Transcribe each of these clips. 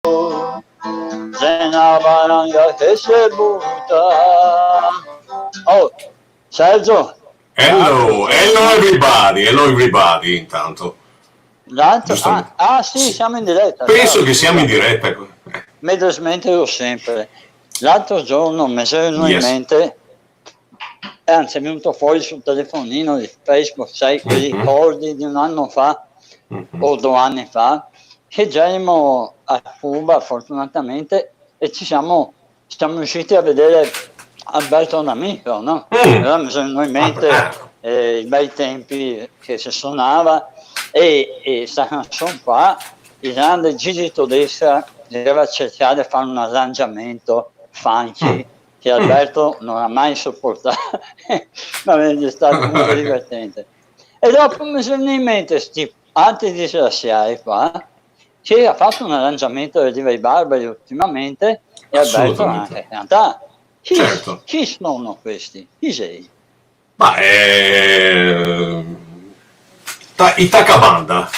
c'è una valanga che si butta. Oh, Sergio. Hello everybody, intanto. Sì, siamo in diretta. Penso che siamo in diretta. Medesmente lo sempre. L'altro giorno mi è venuto in mente, anzi è venuto fuori sul telefonino di Facebook, sai, quei ricordi di un anno fa o 2 anni fa, che già eravamo a Cuba fortunatamente e siamo riusciti a vedere Alberto D'Amico, no? Allora mi sono in mente i bei tempi che si suonava e sta canzone qua, il grande Gigi Todesca doveva cercare di fare un arrangiamento funky che Alberto non ha mai sopportato, ma è stato molto divertente. E dopo mi sono in mente questi altri disgraziati qua, che ha fatto un arrangiamento di Ray Barbari ultimamente e Alberto ha anche cantato. Chi sono questi? Chi sei? Ma i Takabanda,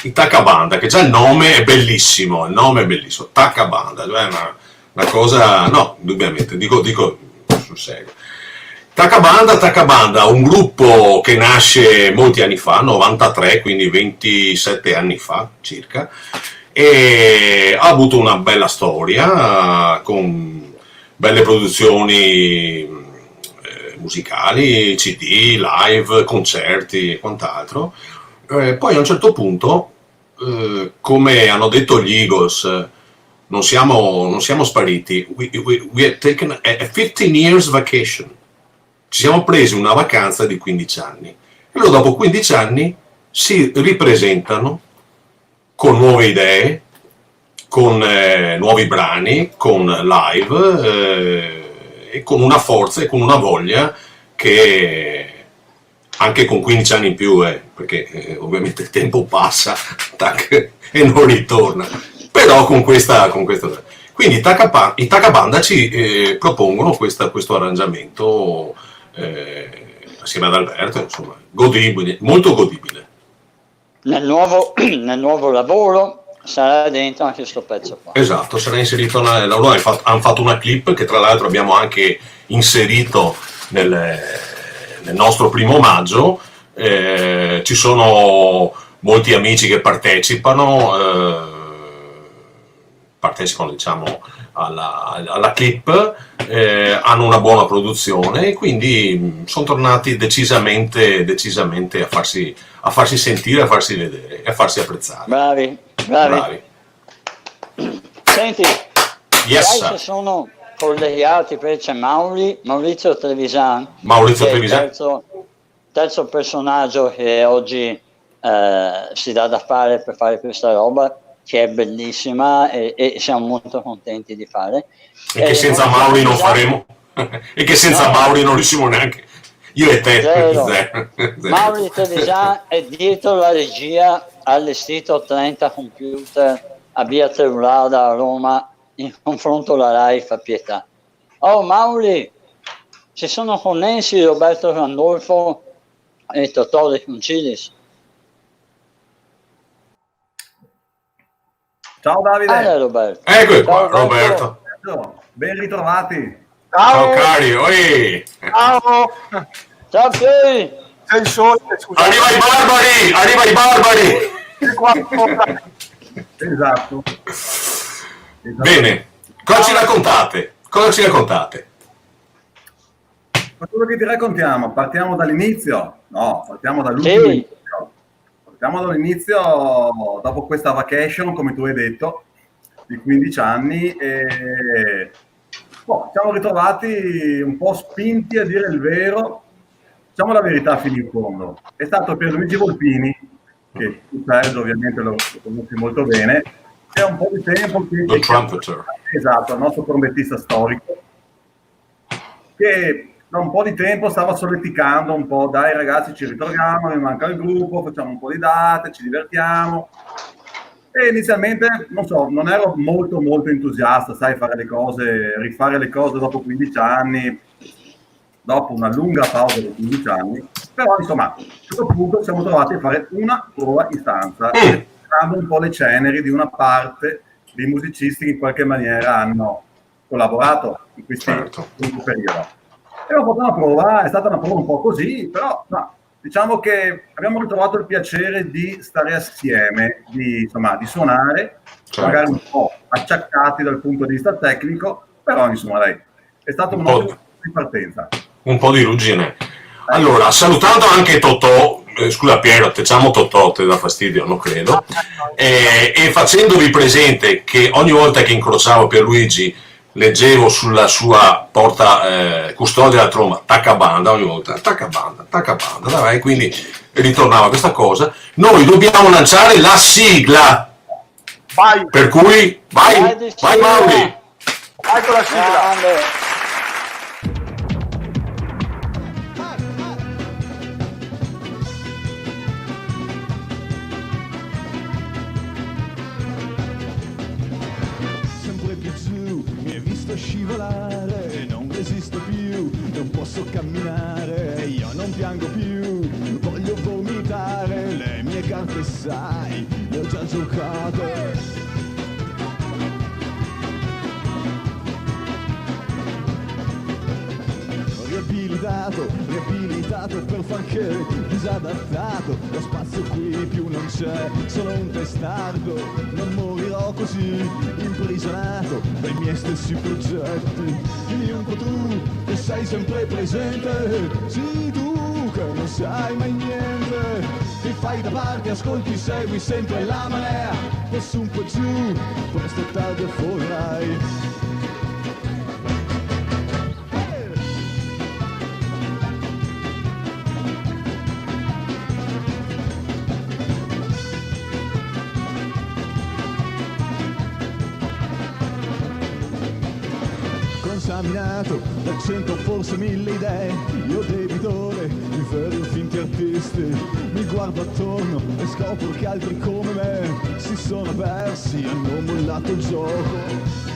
che già il nome è bellissimo, Takabanda, cioè una cosa, no, indubbiamente, dico sul serio. Takabanda, un gruppo che nasce molti anni fa, 93, quindi 27 anni fa circa, e ha avuto una bella storia con belle produzioni musicali, CD, live, concerti e quant'altro. Poi a un certo punto, come hanno detto gli Eagles, non siamo spariti. We have taken a 15 years vacation. Ci siamo presi una vacanza di 15 anni. E loro dopo 15 anni si ripresentano con nuove idee, con nuovi brani, con live e con una forza e con una voglia che anche con 15 anni in più, perché ovviamente il tempo passa e non ritorna, però con questa. Quindi i Takabanda ci propongono questo arrangiamento assieme ad Alberto, insomma, godibile, molto godibile. Nel nuovo lavoro sarà dentro anche questo pezzo qua. Esatto, sarà inserito hanno fatto una clip che tra l'altro abbiamo anche inserito nel nostro primo omaggio. Ci sono molti amici che partecipano diciamo alla clip, hanno una buona produzione e quindi sono tornati decisamente a farsi sentire, a farsi vedere e a farsi apprezzare. Bravi. Senti, se sono collegati, poi c'è Maurizio Trevisan, terzo personaggio che oggi si dà da fare per fare questa roba, che è bellissima e siamo molto contenti di fare. E che senza Mauri non faremo, e che senza Mauri non riusciamo neanche, io e te. Zero. Mauri Trevisan è dietro la regia, ha allestito 30 computer a via Teulada a Roma, in confronto alla Rai fa pietà. Oh Mauri, si sono connessi Roberto Gandolfo e Totò De Concilis. Ciao Davide. Roberto. Ecco qua, Roberto. Ben ritrovati. Ciao cari, oi. Ciao Pieri. C'è il sole, scusa. Arriva i barbari. Esatto. Bene, cosa ci raccontate? Cosa che ti raccontiamo? Partiamo dall'inizio? No, partiamo dall'ultimo. Sì. Partiamo dall'inizio, dopo questa vacation, come tu hai detto, di 15 anni, e siamo ritrovati un po' spinti a dire il vero, diciamo la verità fino in fondo. È stato Pierluigi Volpini, che tu Sergio ovviamente lo conosci molto bene, c'è un po' di tempo che... Esatto, il nostro trombettista storico, che da un po' di tempo stava solleticando un po', dai ragazzi ci ritroviamo, mi manca il gruppo, facciamo un po' di date, ci divertiamo. E inizialmente, non ero molto entusiasta, sai, rifare le cose dopo 15 anni, dopo una lunga pausa di 15 anni, però insomma, a un certo punto siamo trovati a fare una prova in stanza, tirando un po' le ceneri di una parte di musicisti che in qualche maniera hanno collaborato in questo periodo. E ho fatto una prova, è stata una prova un po' così, però no, diciamo che abbiamo ritrovato il piacere di stare assieme, di suonare, magari un po' acciaccati dal punto di vista tecnico, però insomma dai, è stato un ottimo di partenza. Un po' di ruggine. Allora, salutando anche Totò, scusa Piero, te chiamo Totò, te dà fastidio, non credo, e facendovi presente che ogni volta che incrociavo Pierluigi leggevo sulla sua porta custodia della tromba, tacca banda, ogni volta, tacca banda, dai, quindi ritornava questa cosa. Noi dobbiamo lanciare la sigla. Vai. Per cui, vai Mauri. Vai con la sigla. Scivolare, non resisto più, non posso camminare, io non piango più, voglio vomitare, le mie carte sai, le ho già giocate. Riabilitato per far che disadattato, lo spazio qui più non c'è, sono un testardo, non morirò così, imprigionato dai miei stessi progetti. Dimmi un po' tu, che sei sempre presente, sì tu, che non sai mai niente, ti fai da parte, ascolti, segui sempre la marea, posso un po' giù, presto è tardi e forirai. Contaminato da 100 forse 1000 idee, io debitore di veri finti artisti, mi guardo attorno e scopro che altri come me si sono persi, hanno mollato il gioco.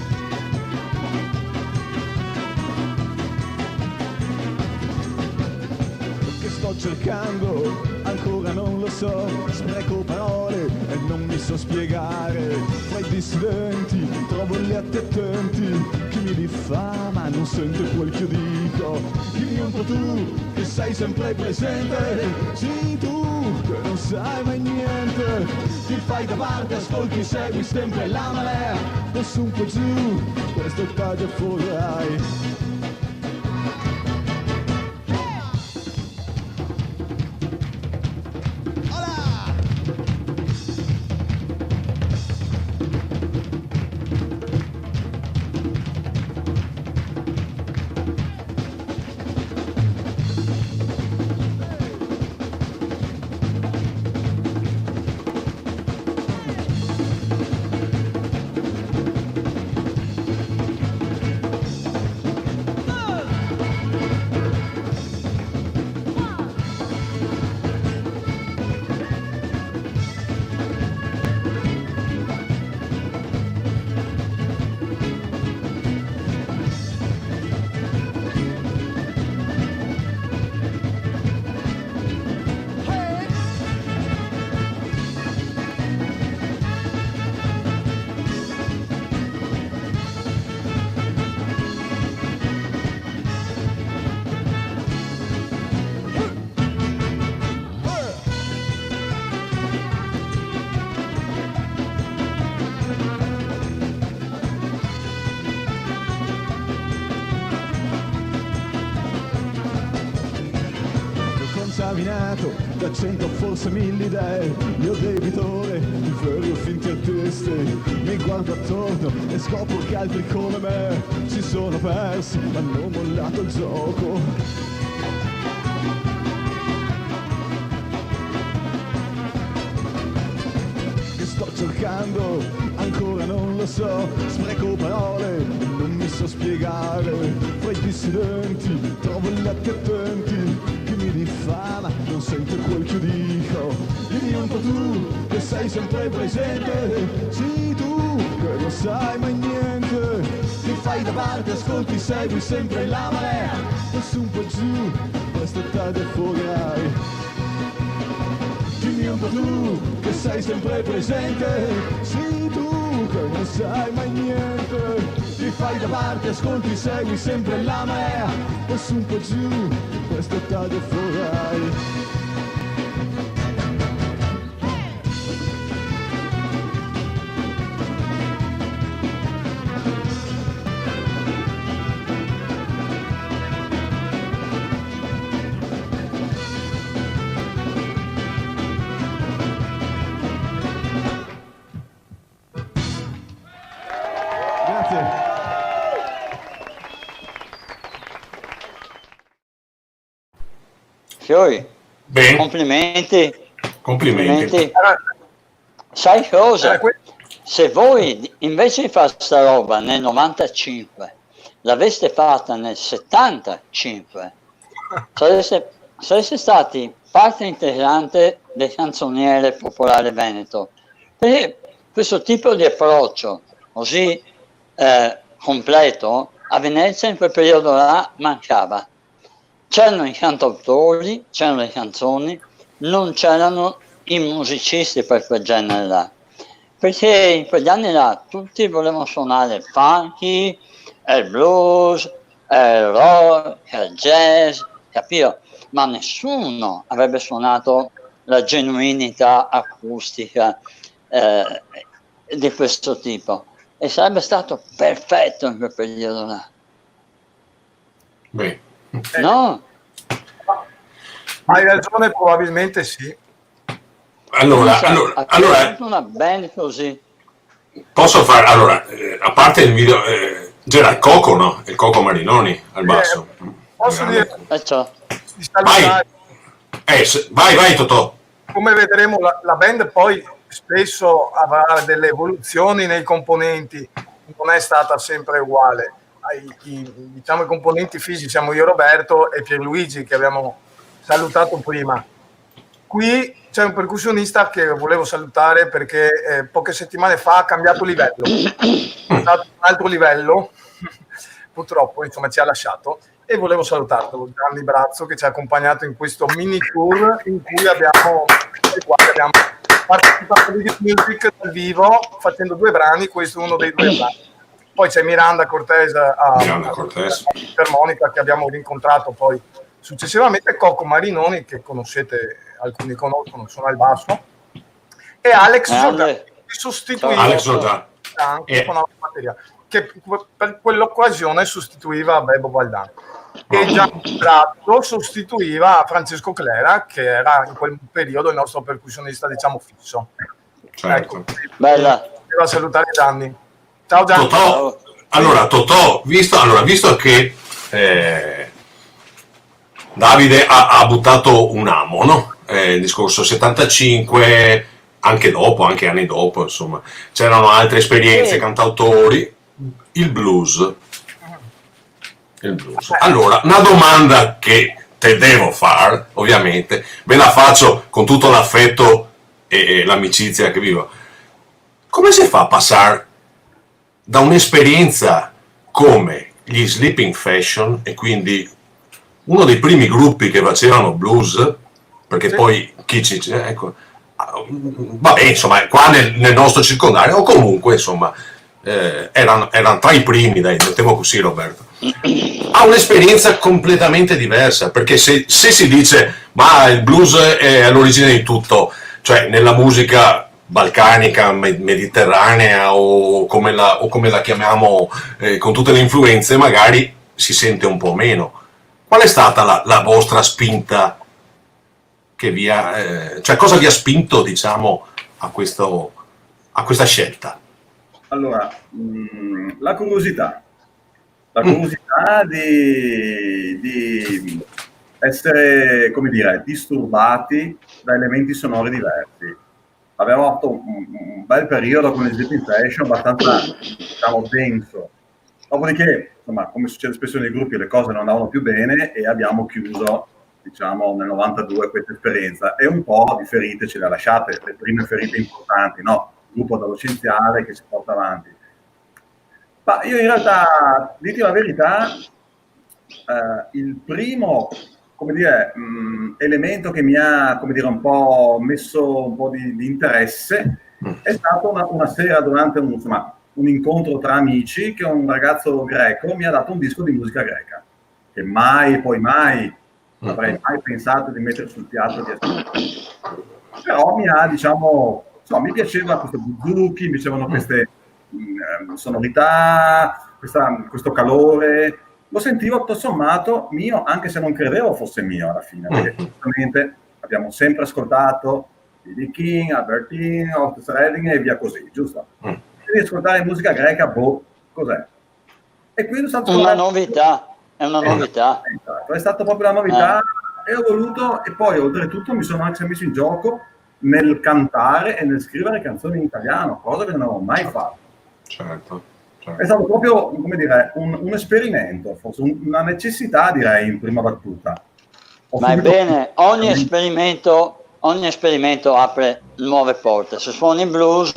Sto cercando, ancora non lo so, spreco parole e non mi so spiegare. Fra i dissidenti trovo gli attenti, chi mi diffama non sente quel che io dico. Dimmi un po' tu, che sei sempre presente, sì tu, che non sai mai niente, ti fai da parte, ascolti, segui sempre la marea, posso un po' giù, questo taglio fuori. Da 100 forse 1000 idee, io debitore di veri o finti artisti, mi guardo attorno e scopro che altri come me si sono persi, hanno mollato il gioco. Che sto cercando, ancora non lo so, spreco parole, non mi so spiegare, fra i dissidenti trovo gli attenti, mi diffama, non sente quel che io dico. Dimmi un po' tu, che sei sempre presente, sì tu, che non sai mai niente, ti fai da parte, ascolti, segui sempre la marea, posso un po' giù, presto è tardi e fuocherai. Dimmi un po' tu, che sei sempre presente, sì tu, poi non sai mai niente. Ti fai da parte, ascolti, segui sempre la mea, e su un po' giù, questo taglio florai. Grazie. Fiori, Bene, complimenti. complimenti. Sai cosa? que- Se voi invece di fare sta roba nel 95 l'aveste fatta nel 75, sareste stati parte integrante del canzoniere popolare veneto. Perché questo tipo di approccio così completo a Venezia in quel periodo là mancava. C'erano i cantautori, c'erano le canzoni, non c'erano i musicisti per quel genere là. Perché in quegli anni là tutti volevano suonare il funky, il blues, il rock, il jazz, capito? Ma nessuno avrebbe suonato la genuinità acustica di questo tipo. E sarebbe stato perfetto in quel periodo là. Bene. No? Hai ragione, probabilmente sì. Allora, Una band così. posso fare, allora, a parte il video, c'era il Coco, no? Il Coco Marinoni al basso. Posso dire Ciò. di salutare, Vai Totò. come vedremo la band poi spesso avrà delle evoluzioni nei componenti, non è stata sempre uguale. Diciamo i componenti fisici siamo io, Roberto e Pierluigi, che abbiamo salutato prima. Qui c'è un percussionista che volevo salutare perché poche settimane fa ha cambiato livello, è stato un altro livello, purtroppo insomma ci ha lasciato, e volevo salutarlo, Gianni Brazzo, che ci ha accompagnato in questo mini tour in cui abbiamo partecipato a Video Music dal vivo facendo 2 brani, questo è uno dei 2 brani. Poi c'è Miranda Cortés per Monica, che abbiamo rincontrato poi successivamente, Coco Marinoni, che conoscete, alcuni conoscono, sono al basso, e Alex Giordano, che sostituiva Alex Giordano, anche con la batteria, che per quell'occasione sostituiva Bebo Valdan. E Gianni Brazzo sostituiva Francesco Clera, che era in quel periodo il nostro percussionista, diciamo, fisso. Certo. Ecco, Bella. devo salutare Gianni. Ciao Gianni. Totò, allora Totò, visto che Davide ha buttato un amo, no? Il discorso 75, anche dopo, anche anni dopo, insomma, c'erano altre esperienze, cantautori, il blues. Allora, una domanda che te devo fare, ovviamente, ve la faccio con tutto l'affetto e l'amicizia che vivo. Come si fa a passare da un'esperienza come gli Sleeping Fashion, e quindi uno dei primi gruppi che facevano blues, perché poi ecco, vabbè, insomma, qua nel nostro circondario, o comunque, insomma, erano tra i primi, dai, mettiamo così, Roberto, ha un'esperienza completamente diversa, perché se si dice ma il blues è all'origine di tutto, cioè nella musica balcanica, mediterranea o come la chiamiamo, con tutte le influenze, magari si sente un po' meno. Qual è stata la vostra spinta che cioè cosa vi ha spinto, diciamo, a questa scelta? Allora, la curiosità di essere, come dire, disturbati da elementi sonori diversi. Avevamo fatto un bel periodo con il Sleeping Fashion abbastanza, diciamo, denso. Dopodiché, insomma, come succede spesso nei gruppi, le cose non andavano più bene e abbiamo chiuso, diciamo, nel 92 questa esperienza, e un po' di ferite ce le ha lasciate, le prime ferite importanti, no? Il gruppo adolescenziale che si porta avanti. Ma io in realtà, dite la verità, il primo, come dire, elemento che mi ha, come dire, un po' messo un po' di interesse È stata una sera durante un incontro tra amici che un ragazzo greco mi ha dato un disco di musica greca, che mai avrei mai pensato di mettere sul piatto di ascoltare. Però mi ha, mi piaceva questo buzuki, mi piacevano queste sonorità, questo calore. Lo sentivo tutto sommato mio, anche se non credevo fosse mio alla fine, perché giustamente abbiamo sempre ascoltato B.B. King, Albertine, Otis Redding e via così, giusto? Devi ascoltare musica greca, cos'è? E quindi è una novità, è una novità. È stata proprio la novità e ho voluto, e poi oltretutto mi sono anche messo in gioco nel cantare e nel scrivere canzoni in italiano, cosa che non avevo mai fatto. Certo. È stato proprio, come dire, un esperimento, forse una necessità, direi, in prima battuta. Ma è bene, ogni esperimento apre nuove porte. Se suoni blues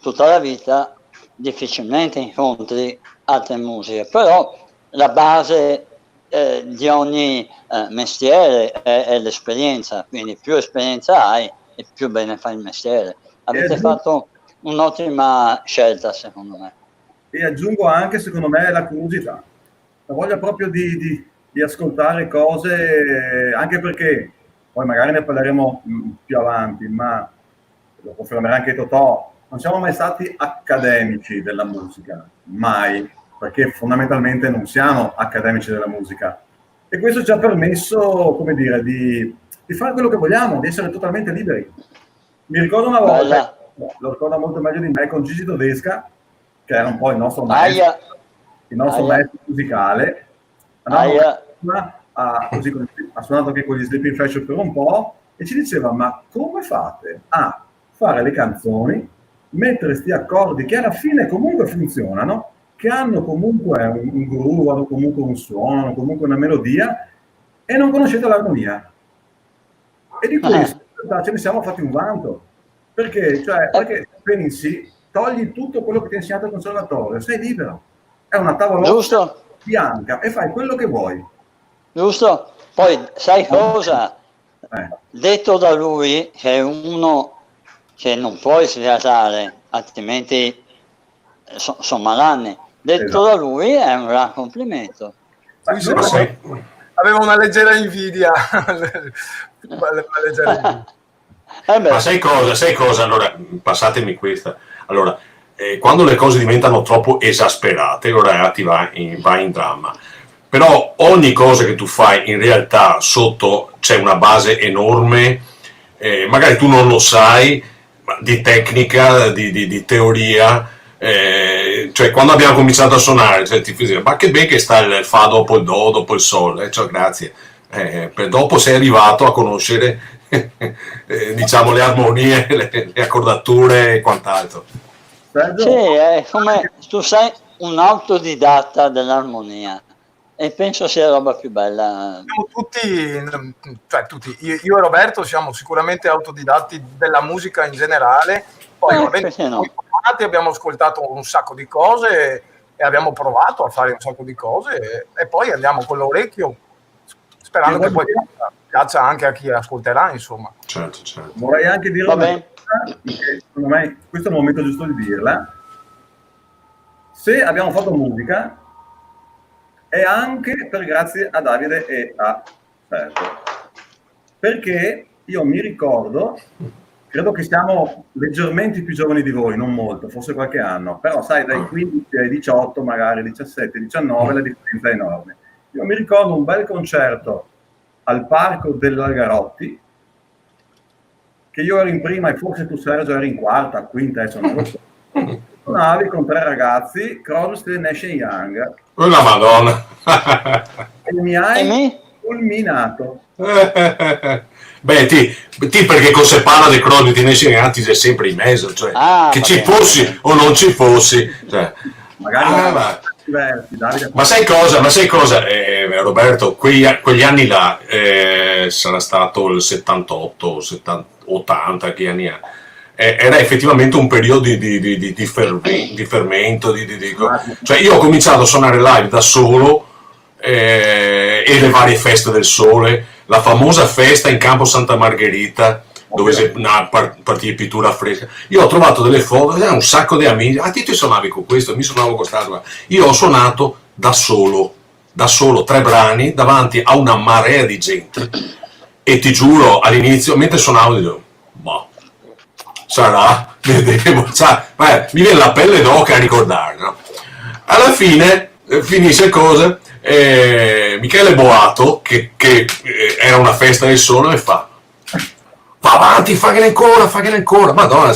tutta la vita, difficilmente incontri altre musiche, però la base di ogni mestiere è l'esperienza, quindi più esperienza hai e più bene fai il mestiere. Avete fatto un'ottima scelta, secondo me. E aggiungo anche, secondo me, la curiosità, la voglia proprio di ascoltare cose, anche perché poi magari ne parleremo più avanti, ma lo confermerà anche Totò, non siamo mai stati accademici della musica, mai, perché fondamentalmente non siamo accademici della musica, e questo ci ha permesso, come dire, di fare quello che vogliamo, di essere totalmente liberi. Mi ricordo una volta, lo ricorda molto meglio di me, con Gigi Todesca, che era un po' il nostro maestro musicale. Ha suonato anche con gli Sleeping Fashion per un po' e ci diceva: ma come fate a fare le canzoni, mettere sti accordi che alla fine comunque funzionano, che hanno comunque un groove, hanno comunque un suono, hanno comunque una melodia, e non conoscete l'armonia? E di questo ce ne siamo fatti un vanto, perché pensi, togli tutto quello che ti ha insegnato al conservatorio, sei libero, è una tavola bianca e fai quello che vuoi. Giusto? Poi sai cosa? Detto da lui, che è uno che non puoi sviatare, altrimenti sono malanni. Detto da lui è un gran complimento. Avevo una leggera invidia. Ma sai cosa? Allora, passatemi questa. Allora, quando le cose diventano troppo esasperate, allora ti va in dramma. Però ogni cosa che tu fai, in realtà sotto c'è una base enorme, magari tu non lo sai, di tecnica, di teoria. Cioè, quando abbiamo cominciato a suonare, ti dicevo, ma che bene che sta il fa dopo il do, dopo il sol, cioè, grazie. Per dopo sei arrivato a conoscere diciamo le armonie, le accordature e quant'altro. Sì, è come tu sei un autodidatta dell'armonia e penso sia la roba più bella. Siamo tutti, io e Roberto siamo sicuramente autodidatti della musica in generale, poi abbiamo ascoltato un sacco di cose e abbiamo provato a fare un sacco di cose e poi andiamo con l'orecchio sperando che poi piaccia anche a chi ascolterà, insomma. Certo. Vorrei anche dire che secondo me questo è il momento giusto di dirla. Se abbiamo fatto musica è anche grazie a Davide e a Sergio, perché io mi ricordo, credo che siamo leggermente più giovani di voi, non molto, forse qualche anno, però sai, dai 15 ai 18, magari 17, 19, la differenza è enorme. Io mi ricordo un bel concerto al Parco dell'Algarotti, che io ero in prima e forse tu Sergio eri in quarta, quinta, adesso non lo so. Suonavi con 3 ragazzi, Crosby, Nash & Young. La Madonna! E mi hai fulminato. Beh, perché con se parla di Crosby e Nash & Young ti sei sempre in mezzo, cioè, che ci fossi o non ci fossi. Cioè. Magari ma sai cosa, Roberto, quegli anni là, sarà stato il 78, 80, che anni è? Era effettivamente un periodo di fermento, cioè io ho cominciato a suonare live da solo e le varie feste del sole, la famosa festa in Campo Santa Margherita dove partì pittura fresca. Io ho trovato delle foto, un sacco di amici. Ah, ti suonavi con questo? Mi suonavo con quest'altro. Io ho suonato da solo 3 brani davanti a una marea di gente. E ti giuro, all'inizio, mentre suonavo, dicevo, boh, sarà, vedremo. Cioè, mi viene la pelle d'oca a ricordare, no? Alla fine, finisce cosa, Michele Boato, che era una festa del solo, e fa avanti, fagliene ancora, madonna,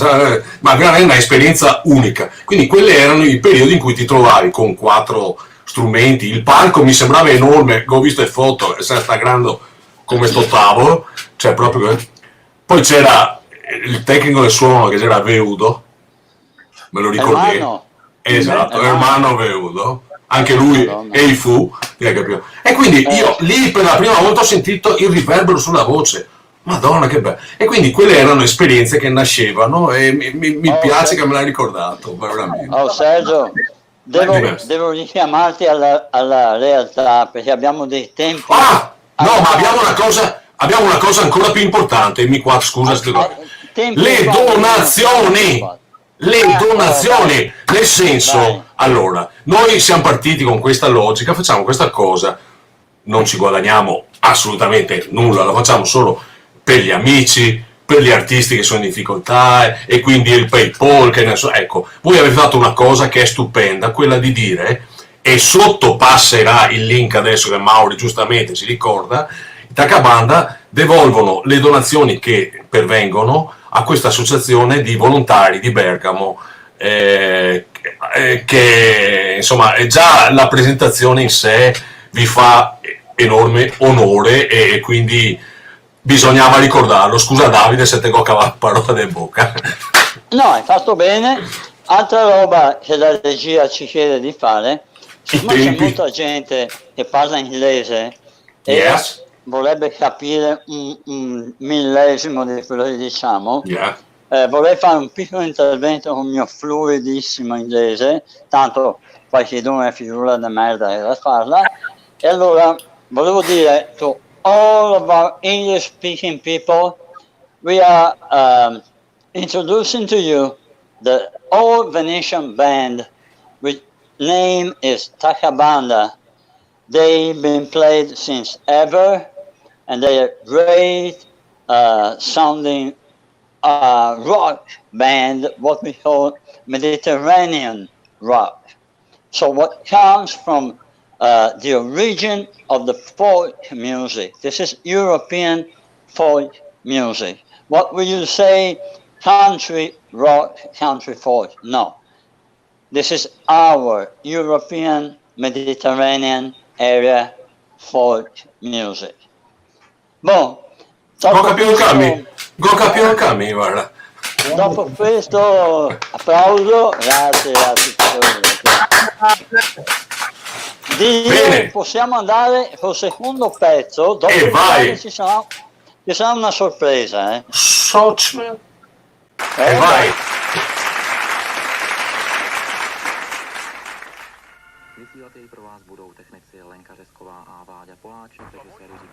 ma veramente è un'esperienza unica. Quindi quelli erano i periodi in cui ti trovavi con 4 strumenti, il palco mi sembrava enorme, ho visto le foto, sta grande come sto tavolo, cioè proprio. Poi c'era il tecnico del suono che era Veudo, me lo ricordi? Esatto, Ermanno Veudo, anche lui e i Fu, e quindi io lì per la prima volta ho sentito il riverbero sulla voce. Madonna, che bello! E quindi quelle erano esperienze che nascevano e mi piace che me l'hai ricordato, veramente. Oh Sergio, devo richiamarti alla realtà, perché abbiamo dei tempi. Ah! No, ma abbiamo una cosa ancora più importante, scusa, le donazioni, nel senso, allora, noi siamo partiti con questa logica, facciamo questa cosa, non ci guadagniamo assolutamente nulla, lo facciamo solo per gli amici, per gli artisti che sono in difficoltà, e quindi il PayPal, che ne so. Ecco, voi avete fatto una cosa che è stupenda, quella di dire, e sotto passerà il link adesso che Mauri giustamente ci ricorda, i Takabanda devolvono le donazioni che pervengono a questa associazione di volontari di Bergamo, che insomma già la presentazione in sé vi fa enorme onore, e quindi bisognava ricordarlo. Scusa Davide se te cocava la parola in bocca. No, hai fatto bene. Altra roba che la regia ci chiede di fare, siccome c'è molta gente che parla inglese e vorrebbe capire un millesimo di quello che diciamo, vorrei fare un piccolo intervento con il mio fluidissimo inglese, tanto qualcuno figura di merda che la parla, e allora volevo dire to all of our English speaking people, we are introducing to you the old Venetian band, which name is Takabanda. They've been played since ever, and they are great sounding rock band, what we call Mediterranean rock. So what comes from the origin of the folk music. This is European folk music. What will you say, country rock, country folk? No. This is our European Mediterranean area folk music. Bon. Guarda. Dopo questo applauso, grazie. Possiamo andare col secondo pezzo, dopo ci sarà una sorpresa. E vai! Vysílateli pro vás budou technici Lenka Řezková a Váďa Poláček, režisér Jiří.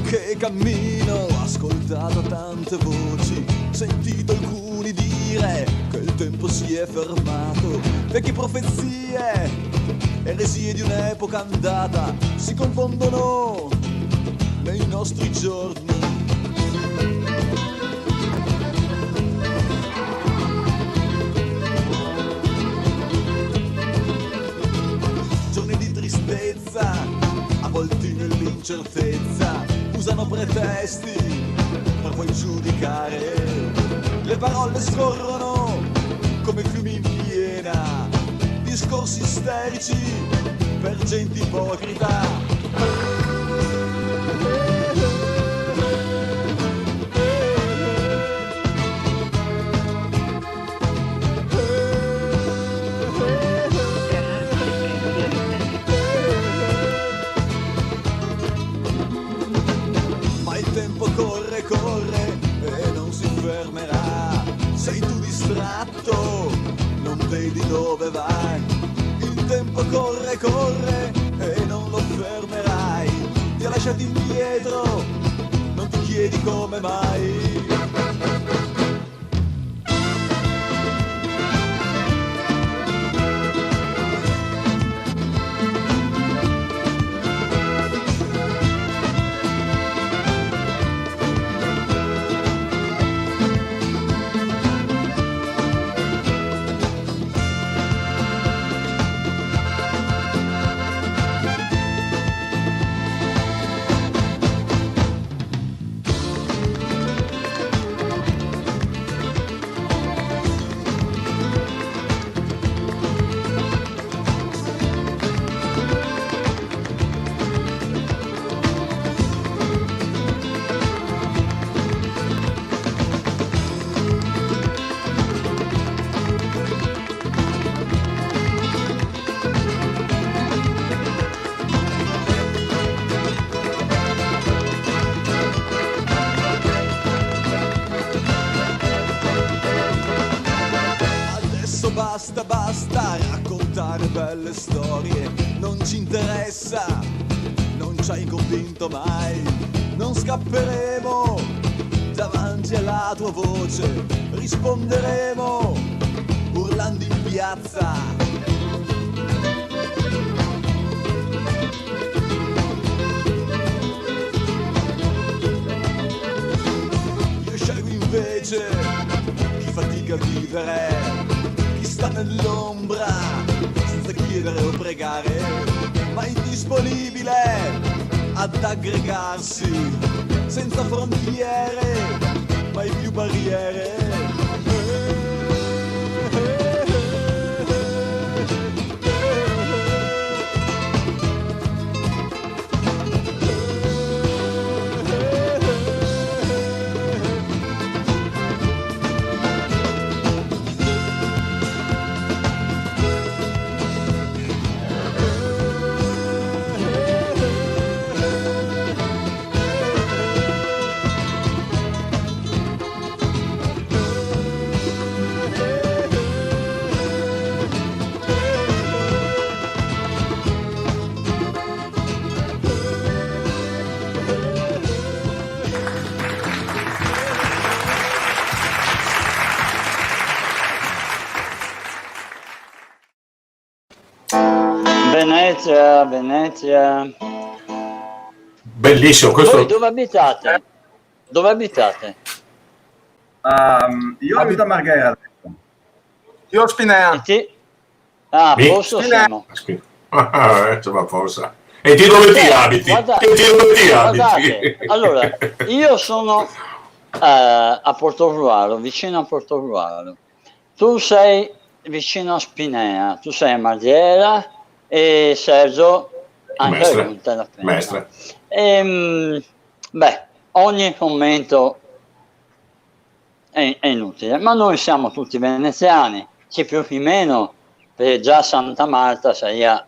Che cammino, ho ascoltato tante voci, sentito alcuni dire che il tempo si è fermato, vecchie profezie, eresie di un'epoca andata si confondono nei nostri giorni. Giorni di tristezza, avvolti nell'incertezza, usano pretesti per poi giudicare. Le parole scorrono come fiumi in piena, discorsi isterici per gente ipocrita. corre, corre e non lo fermerai. Ti ha lasciati indietro, non ti chiedi come mai. Basta, basta raccontare belle storie, non ci interessa, non ci hai convinto mai, non scapperemo davanti alla tua voce, risponderemo urlando in piazza. Io scelgo invece chi fatica a vivere, sta nell'ombra senza chiedere o pregare, ma è disponibile ad aggregarsi senza frontiere, mai più barriere. Venezia, Venezia. Bellissimo questo. Voi dove abitate? Dove abitate? Io abito a Marghera adesso. Io a Spinea. E ti? Ah, a Mi? posto siamo. Insomma, forza. E ti dove ti abiti? Guarda- E ti dove ti guardate, abiti? allora, io sono a Portogruaro, vicino a Portogruaro. Tu sei vicino a Spinea, tu sei a Marghera e Sergio anche Mestre. lui, te la pensa. Mestre. Beh, ogni commento è inutile, ma noi siamo tutti veneziani, chi più chi meno, perché già Santa Marta sei a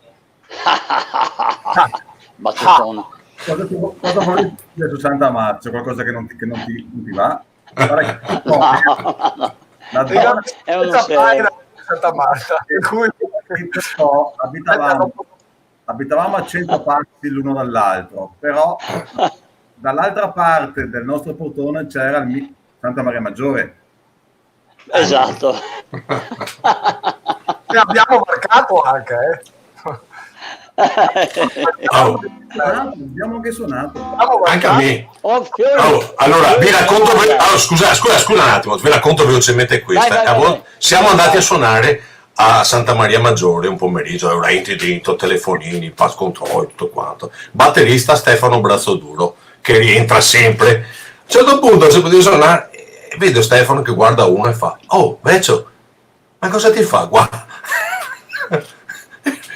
battutona. Cosa vuoi dire su Santa Marta? C'è qualcosa che non ti va? Guarda che- No, la Io zona è uno senza serio. Paira, Santa Marta, per cui abitavamo a 100 passi l'uno dall'altro, però dall'altra parte del nostro portone c'era Santa Maria Maggiore. Esatto. ne abbiamo marcato anche, Oh, Abbiamo anche suonato. anche a me. Oh, Fiori, Allora, vi Fiori, racconto. guarda. Scusa un attimo, vi racconto velocemente questa. Vai. Siamo andati a suonare a Santa Maria Maggiore un pomeriggio, Eurenti dentro, telefonini, pass control, tutto quanto. Batterista Stefano Brazzoduro, che rientra sempre. A un certo punto, se potevi suonare, vedo Stefano che guarda uno e fa: "Oh, Vecchio, ma cosa ti fa? Guarda."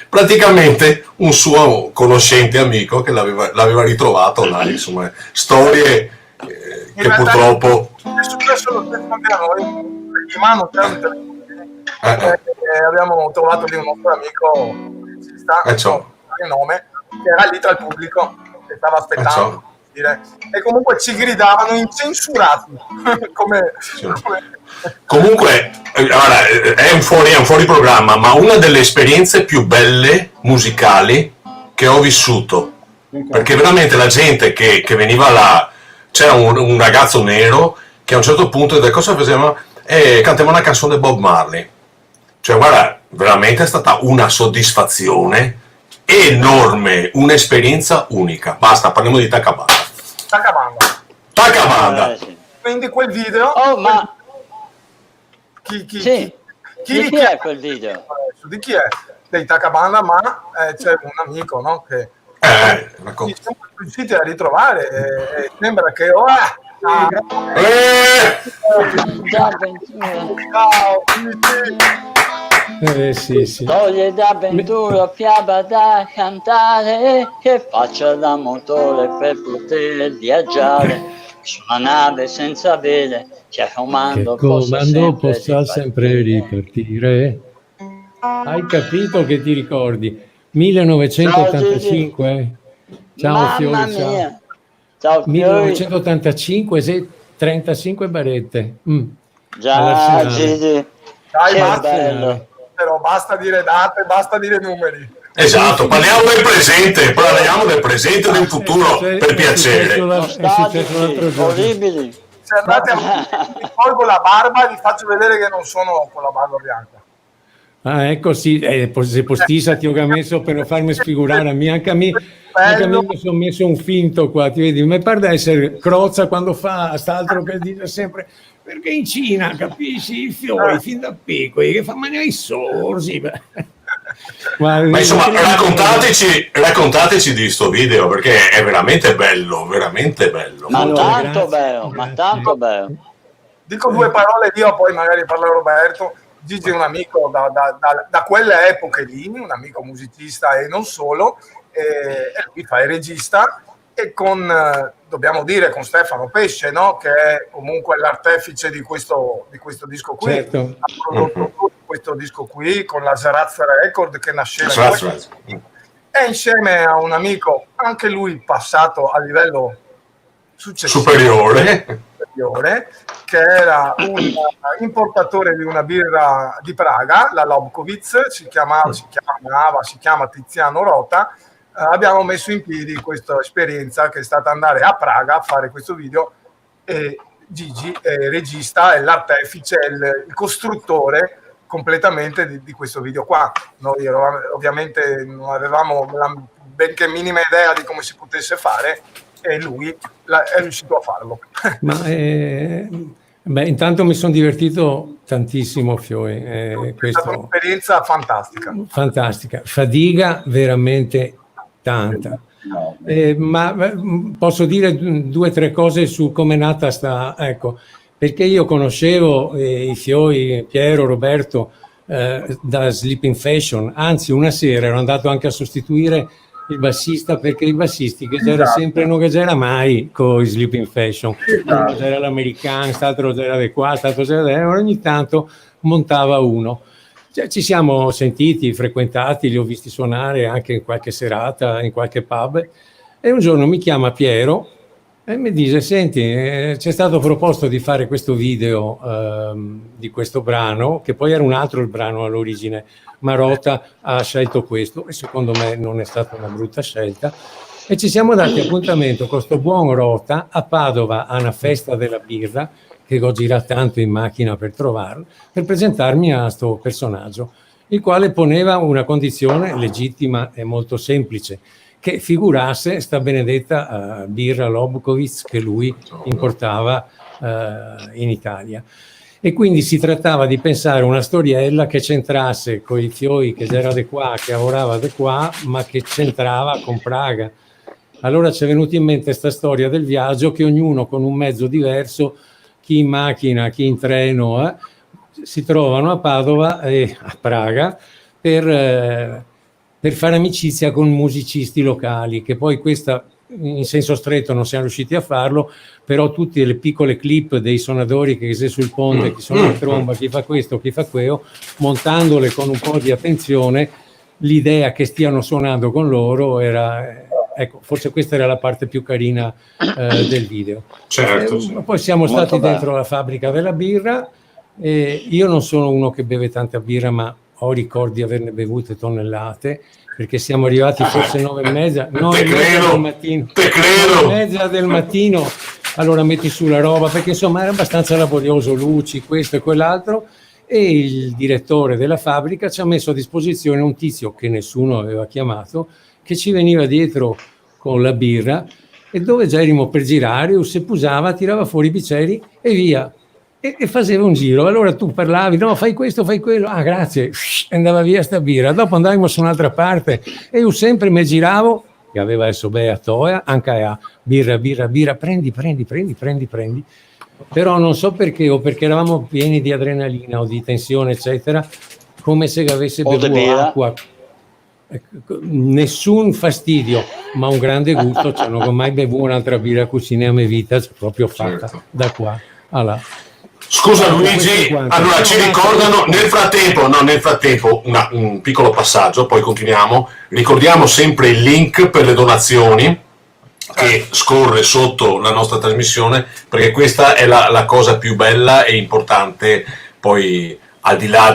Praticamente un suo conoscente amico che l'aveva ritrovato là, insomma, storie che purtroppo è successo lo stesso anche a noi. In mano c'è un telefono. Abbiamo trovato lì un nostro amico, il nome, che era lì tra il pubblico e stava aspettando. dire, e comunque ci gridavano incensurati. Sì. Comunque, guarda, è un fuori programma, ma una delle esperienze più belle musicali che ho vissuto, perché veramente la gente che veniva là, c'era un ragazzo nero che a un certo punto, cosa faceva? Cantava una canzone Bob Marley. Cioè, guarda, veramente è stata una soddisfazione enorme, un'esperienza unica. Basta, parliamo di Takabanda. Takabanda. Sì. Quindi quel video... Oh, ma Chi sì, di chi è quel video? Di chi è? Dei Takabanda, ma c'è un amico, no? Che Racconta. ci siamo riusciti a ritrovare e sembra che ciao, Sì. Toglie d'avventura, fiaba da cantare, che faccia da motore per poter viaggiare su una nave senza vele, che a comando possa sempre ripartire. Hai capito che ti ricordi? 1985? Ciao Mamma Fiori, mia. Ciao Fiori. 1985, 35 barette. Già, all'Arsenale. Gigi. dai, Che basta, bello. però basta dire date, basta dire numeri. Esatto, parliamo del presente e del futuro, per piacere. È successo l'altro giorno. Orribili. Se andate mi tolgo la barba e vi faccio vedere che non sono con la barba bianca. Ah, ecco, sì, se postissa ti ho messo per farmi sfigurare anche a me mi sono messo un finto qua, ti vedi, mi pare di essere Crozza quando fa st'altro che dice sempre perché in Cina, capisci, i fiori fin da piccoli che fanno mangiare i sorsi. Ma insomma, raccontateci di sto video, perché è veramente bello, veramente bello. Ma Allora, tanto bello, ma tanto bello. Dico due parole io, poi magari parla Roberto. Gigi è un amico da quelle epoche lì, un amico musicista e non solo, e lui fa il regista, e dobbiamo dire, con Stefano Pesce, no? Che è comunque l'artefice di questo disco qui. Certo. Ha prodotto questo disco qui con la Zeraz Record che nasceva e insieme a un amico, anche lui passato a livello superiore, che era un importatore di una birra di Praga, la Lobkowicz, si chiama Tiziano Rota. Abbiamo messo in piedi questa esperienza che è stata andare a Praga a fare questo video, e Gigi è regista, è l'artefice, è il costruttore completamente di questo video qua. Noi ovviamente non avevamo la benché minima idea di come si potesse fare, e lui è riuscito a farlo. Ma intanto mi sono divertito tantissimo, Fiori. È stata un'esperienza fantastica. Fatica veramente tanta. Ma posso dire 2 o 3 cose su come è nata ecco, perché io conoscevo i Fiori, Piero, Roberto da Sleeping Fashion, anzi una sera ero andato anche a sostituire il bassista, perché i bassisti che c'era sempre non che c'era mai con i Sleeping Fashion, c'era l'American, l'altro c'era di qua, l'altro c'era di là, ogni tanto montava uno. Cioè, ci siamo sentiti, frequentati, li ho visti suonare anche in qualche serata, in qualche pub, e un giorno mi chiama Piero e mi dice: senti, c'è stato proposto di fare questo video di questo brano, che poi era un altro il brano all'origine, ma Rota ha scelto questo, e secondo me non è stata una brutta scelta, e ci siamo dati appuntamento con sto buon Rota a Padova, a una festa della birra, che ho girato tanto in macchina per trovarlo, per presentarmi a sto personaggio, il quale poneva una condizione legittima e molto semplice, che figurasse sta benedetta birra Lobkowicz che lui importava in Italia. E quindi si trattava di pensare una storiella che c'entrasse con i Fiori, che era di qua, che lavorava di qua, ma che c'entrava con Praga. Allora ci è venuta in mente questa storia del viaggio, che ognuno con un mezzo diverso, chi in macchina, chi in treno, si trovano a Padova e a Praga per fare amicizia con musicisti locali, che poi questa in senso stretto non siamo riusciti a farlo, però tutte le piccole clip dei suonatori che sei sul ponte, chi suona la tromba, chi fa questo, chi fa quello, montandole con un po' di attenzione, l'idea che stiano suonando con loro era Ecco, forse questa era la parte più carina del video. Certo, sì. Poi siamo Molto stati bello. dentro la fabbrica della birra. Io non sono uno che beve tanta birra, ma ho ricordi di averne bevute tonnellate, perché siamo arrivati forse 9:30, 9:30 del mattino. Te credo. 9:30 del mattino, allora metti su la roba, perché insomma era abbastanza laborioso, luci, questo e quell'altro, e il direttore della fabbrica ci ha messo a disposizione un tizio che nessuno aveva chiamato, che ci veniva dietro con la birra, e dove già erimo per girare, se pusava, tirava fuori i bicchieri e via. E faceva un giro. Allora tu parlavi, no, fai questo, fai quello, ah grazie, e andava via sta birra. Dopo andavamo su un'altra parte e io sempre mi giravo, che aveva adesso a Toia, anche a birra, prendi, però non so perché, o perché eravamo pieni di adrenalina o di tensione eccetera, come se avesse O di bevuto birra. acqua. Nessun fastidio, ma un grande gusto, cioè non ho mai bevuto un'altra birra cucina a me vita, proprio fatta Certo. da qua a là. Scusa Questo è Luigi, quanto. allora ci ricordano nel frattempo un piccolo passaggio, poi continuiamo. Ricordiamo sempre il link per le donazioni che scorre sotto la nostra trasmissione, perché questa è la cosa più bella e importante, poi al di là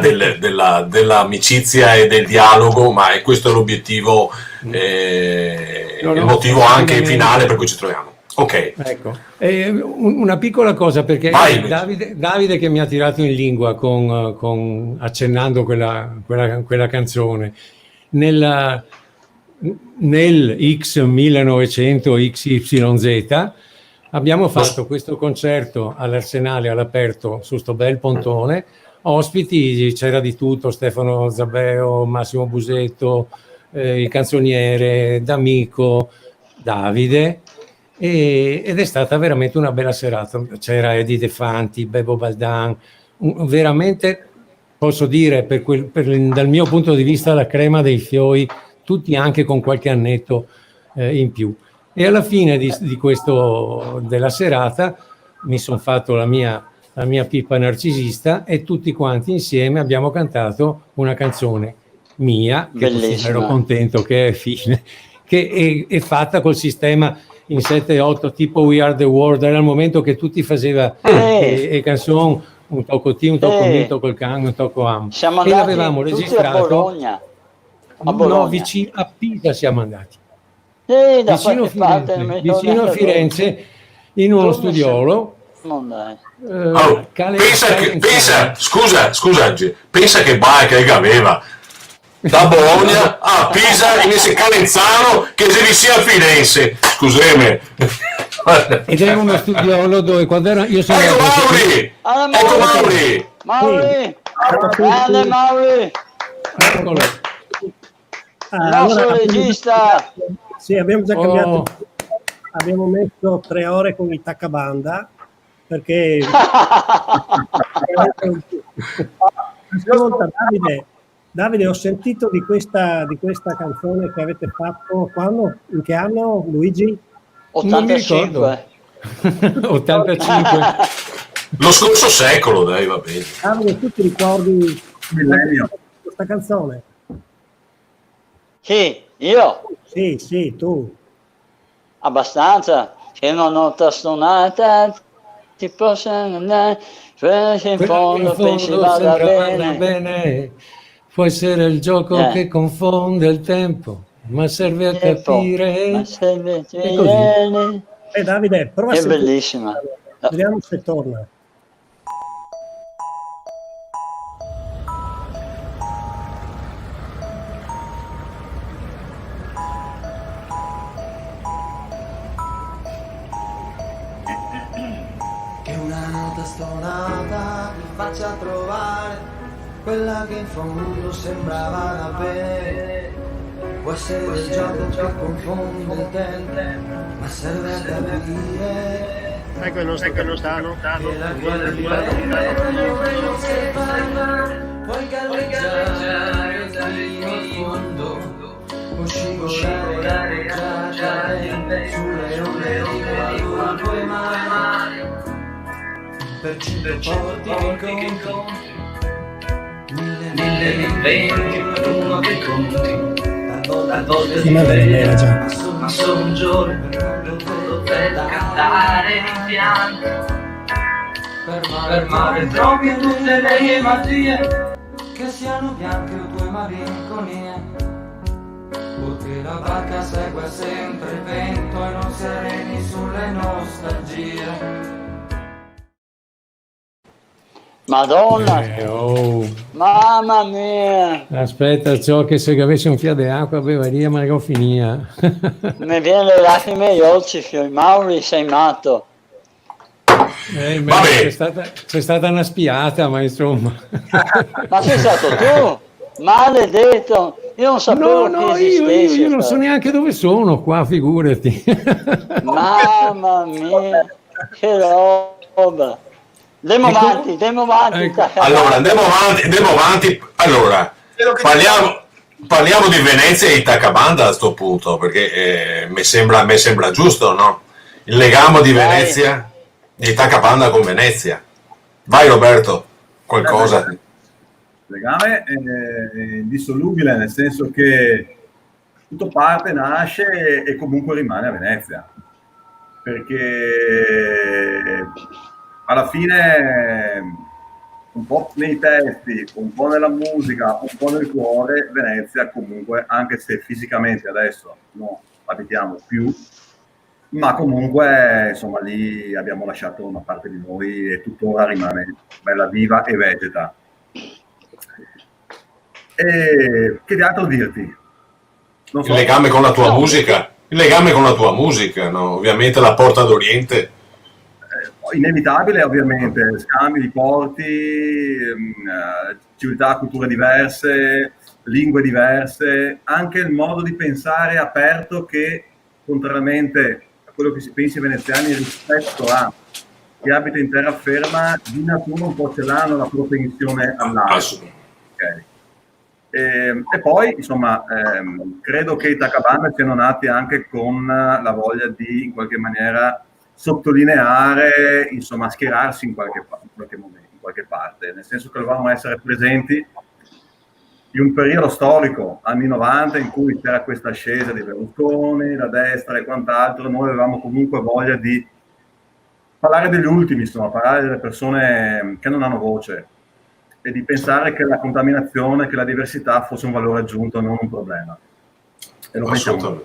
dell'amicizia e del dialogo, ma questo è l'obiettivo, il motivo anche finale per cui ci troviamo. Ok. Ecco, una piccola cosa, perché Vai. Davide che mi ha tirato in lingua accennando quella canzone, nel X 1900 XYZ abbiamo fatto questo concerto all'Arsenale all'aperto su sto bel pontone, ospiti c'era di tutto, Stefano Zabeo, Massimo Busetto, il canzoniere, D'Amico, Davide, ed è stata veramente una bella serata. C'era Eddie De Fanti, Bebo Baldan, veramente posso dire dal mio punto di vista la crema dei fioi, tutti anche con qualche annetto in più. E alla fine della serata mi sono fatto la mia pipa narcisista e tutti quanti insieme abbiamo cantato una canzone mia, che Bellissima. ero contento che è fine, che è fatta col sistema in 7-8 tipo We Are The World, era il momento che tutti faceva e canzoni, un tocco T, un tocco mi, un tocco il can, un tocco am. Siamo E andati l'avevamo tutti registrato a Bologna. A no, Bologna. vicino a Pisa siamo andati. Sì, da Vicino qualche parte, non mi ricordo vicino a neanche Firenze, in uno Dove studiolo. siamo. Dai. Oh, pensa, scusa Angie, pensa che barca aveva da Bologna a Pisa in ese Calenzano che se vi sia a Firenze, scusami. Ed era uno studiolo dove quando io sono Ecco andato- Mauri, Allora, ecco Mauri. Mauri, grande Mauri, Eccolo. il nostro regista. Sì, abbiamo già cambiato. Oh. Abbiamo messo 3 ore con il taccabanda perché ascolta Davide, ho sentito di questa canzone che avete fatto quando? In che anno, Luigi? Non mi ricordo. 85. 85. Lo scorso secolo, dai, va bene. Davide, tu ti ricordi Millennio. questa canzone? Sì, io Sì, tu. abbastanza. Che una nota stonata ti posso andare, cioè che in fondo pensi vada sembra bene. Può essere il gioco Eh. che confonde il tempo, ma serve a Tempo, capire. ma se ne È così. viene. Davide, prova a È sentire. bellissima. Vediamo se torna. Che una nota stonata ti faccia trovare quella che in fondo sembrava da bene. Può essere il gioco che confonde il tempo, ma serve a capire Ecco il nostro capitano. che la guerra non si ferma. Puoi galleggiare fino in fondo, o scivolare ghiacciate sulle onde di qualunque mare. Per 5 porti che incontri, mille impegni per uno che conti, Prima dell'era già. Ma solo un giorno dove cantare in pianto, fermare proprio tutte le malattie, che siano bianche o tue malinconie, poiché la barca segue sempre il vento e non sereni sulle nostalgie. Madonna, Oh. mamma mia, Aspetta, ciò che se avessi un fiato d'acqua beveria, ma non finia. mi viene le lacrime agli occhi, figlio. Mauri, sei matto. Vabbè. C'è stata una spiata, ma insomma. Ma sei stato tu? Maledetto, io non sapevo No, che esistesse. io non so neanche dove sono qua, figurati. Mamma mia, che roba. Andiamo avanti. Ecco. Allora, andiamo avanti. Allora, parliamo di Venezia e Itacabanda a sto punto, perché mi sembra giusto, no? Il legame di Venezia, di Itacabanda con Venezia. Vai Roberto, qualcosa. Il legame è indissolubile, nel senso che tutto parte, nasce e comunque rimane a Venezia, perché alla fine un po' nei testi, un po' nella musica, un po' nel cuore, Venezia comunque, anche se fisicamente adesso non abitiamo più, ma comunque insomma lì abbiamo lasciato una parte di noi e tuttora rimane bella viva e vegeta. E che altro dirti? Non so. Il legame con la tua musica? Il legame con la tua musica, no? Ovviamente la Porta d'Oriente. Inevitabile, ovviamente, scambi di porti, civiltà, culture diverse, lingue diverse, anche il modo di pensare aperto che, contrariamente a quello che si pensa ai veneziani rispetto a chi abita in terraferma, di natura un po' ce l'hanno la propensione all'altro. Okay. E poi, insomma, credo che i Itacabanda siano nati anche con la voglia di, in qualche maniera, sottolineare, insomma, schierarsi in qualche momento, in qualche parte, nel senso che dovevamo essere presenti in un periodo storico, anni 90, in cui c'era questa ascesa di Berlusconi, la destra e quant'altro. Noi avevamo comunque voglia di parlare degli ultimi, insomma, parlare delle persone che non hanno voce e di pensare che la contaminazione, che la diversità fosse un valore aggiunto, non un problema. E lo pensiamo.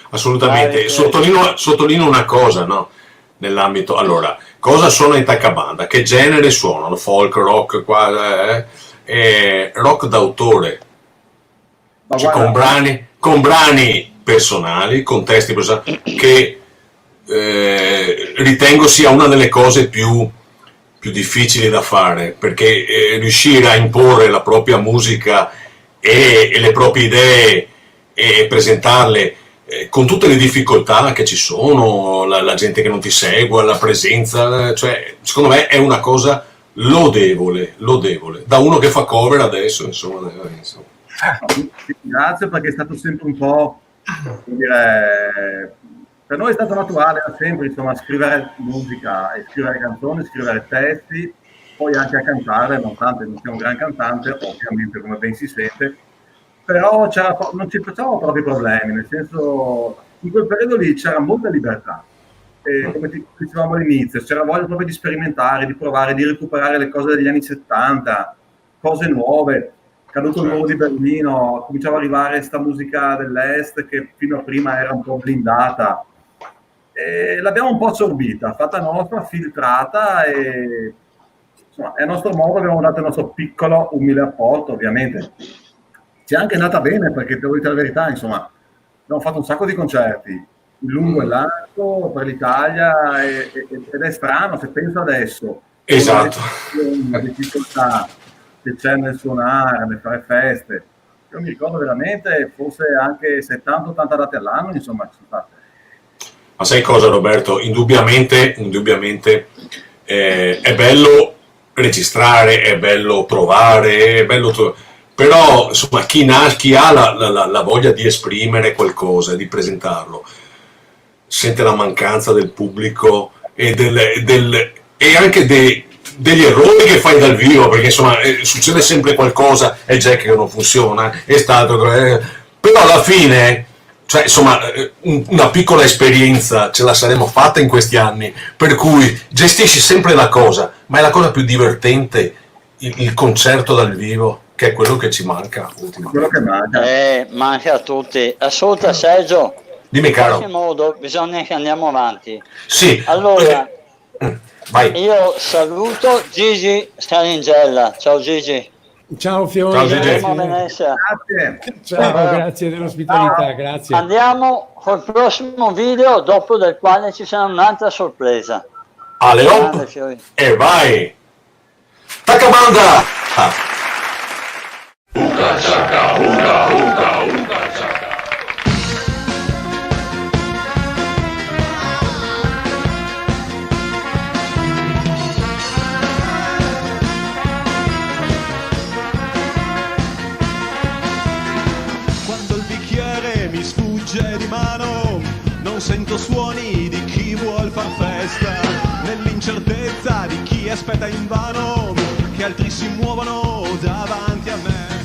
Assolutamente. Sottolineo una cosa, no? Nell'ambito, allora, cosa sono i Itacabanda? Che genere suonano? Folk, rock, rock d'autore, cioè, con brani personali, con testi personali, che ritengo sia una delle cose più difficili da fare, perché riuscire a imporre la propria musica e le proprie idee e presentarle con tutte le difficoltà che ci sono, la gente che non ti segue, la presenza, cioè secondo me è una cosa lodevole, da uno che fa cover adesso, insomma. Grazie, perché è stato sempre un po', come dire, per noi è stato naturale da sempre, insomma, scrivere musica e scrivere canzoni, scrivere testi, poi anche a cantare, nonostante non sia un gran cantante, ovviamente, come ben si sente, però non ci facevamo proprio problemi, nel senso, in quel periodo lì c'era molta libertà, e come dicevamo all'inizio, c'era voglia proprio di sperimentare, di provare, di recuperare le cose degli anni 70, cose nuove. Caduto il muro di Berlino, cominciava ad arrivare sta musica dell'est che fino a prima era un po' blindata, e l'abbiamo un po' assorbita, fatta nostra, filtrata, e insomma, è a nostro modo, abbiamo dato il nostro piccolo, umile apporto. Ovviamente ci è anche andata bene, perché devo dire la verità, insomma, abbiamo fatto un sacco di concerti, in lungo e largo per l'Italia, ed è strano se penso adesso. Esatto. La difficoltà che c'è nel suonare, nel fare feste. Io mi ricordo veramente, forse anche 70-80 date all'anno, insomma, ci sono state. Ma sai cosa, Roberto? Indubbiamente è bello registrare, è bello provare, è bello però insomma chi ha la voglia di esprimere qualcosa, di presentarlo, sente la mancanza del pubblico e anche degli errori che fai dal vivo, perché insomma succede sempre qualcosa, è il jack che non funziona, è stato Però alla fine, cioè, insomma, una piccola esperienza ce la saremo fatta in questi anni, per cui gestisci sempre la cosa, ma è la cosa più divertente, il concerto dal vivo, che è quello che ci manca ultimamente. Quello che manca. Manca a tutti. Ascolta Sergio, Dimmi, in qualche caro. modo bisogna che andiamo avanti. Sì. Allora, vai. io saluto Gigi Scaringella. Ciao Gigi. Ciao Fiore. Ciao, Gigi. Andiamo a Venezia. Grazie. Ciao, grazie dell'ospitalità, grazie. Andiamo col prossimo video, dopo del quale ci sarà un'altra sorpresa. Alle Grande, 8 Fiori. e vai. Tacca banda. Quando il bicchiere mi sfugge di mano, non sento suoni di chi vuol far festa, nell'incertezza di chi aspetta invano che altri si muovano davanti a me.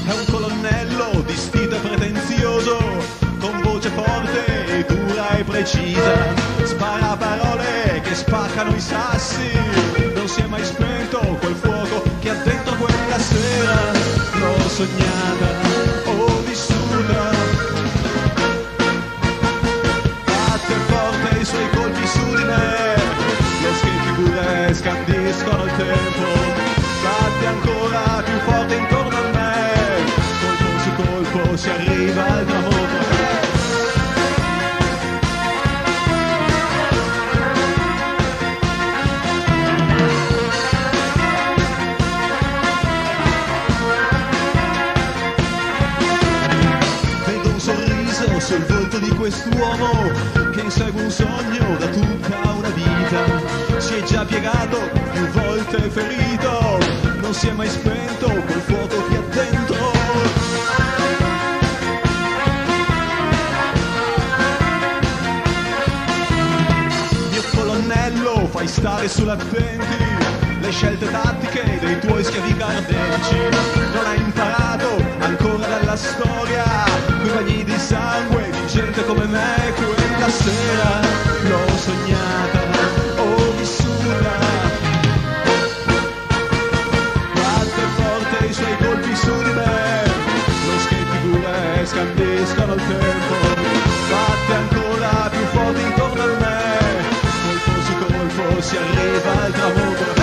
È un colonnello vestito e pretenzioso, con voce forte, dura e precisa, spara parole che spaccano i sassi, non si è mai spento quel fuoco che ha dentro quella sera, l'ho sognata, ho vissuta, batte forte i suoi colpi su di me, lo che figure scandiscono il tempo, batte ancora più forte intorno a me, colpo su colpo si arriva al tramonto. Vedo un sorriso sul volto di quest'uomo che insegue un sogno da tutta una vita. Si è già piegato, più volte ferito, non si è mai spento quel fuoco che ha dentro. Mio colonnello, fai stare sull'attenti le scelte tattiche dei tuoi schiavi carnefici. Non hai imparato ancora dalla storia quei bagni di sangue di gente come me. Quella sera l'ho sognata, ho vissuta, batte forte i suoi colpi su di me, lo che figure scandiscono il tempo, batte ancora più forte intorno a me, colpo su colpo si arriva al tramonto.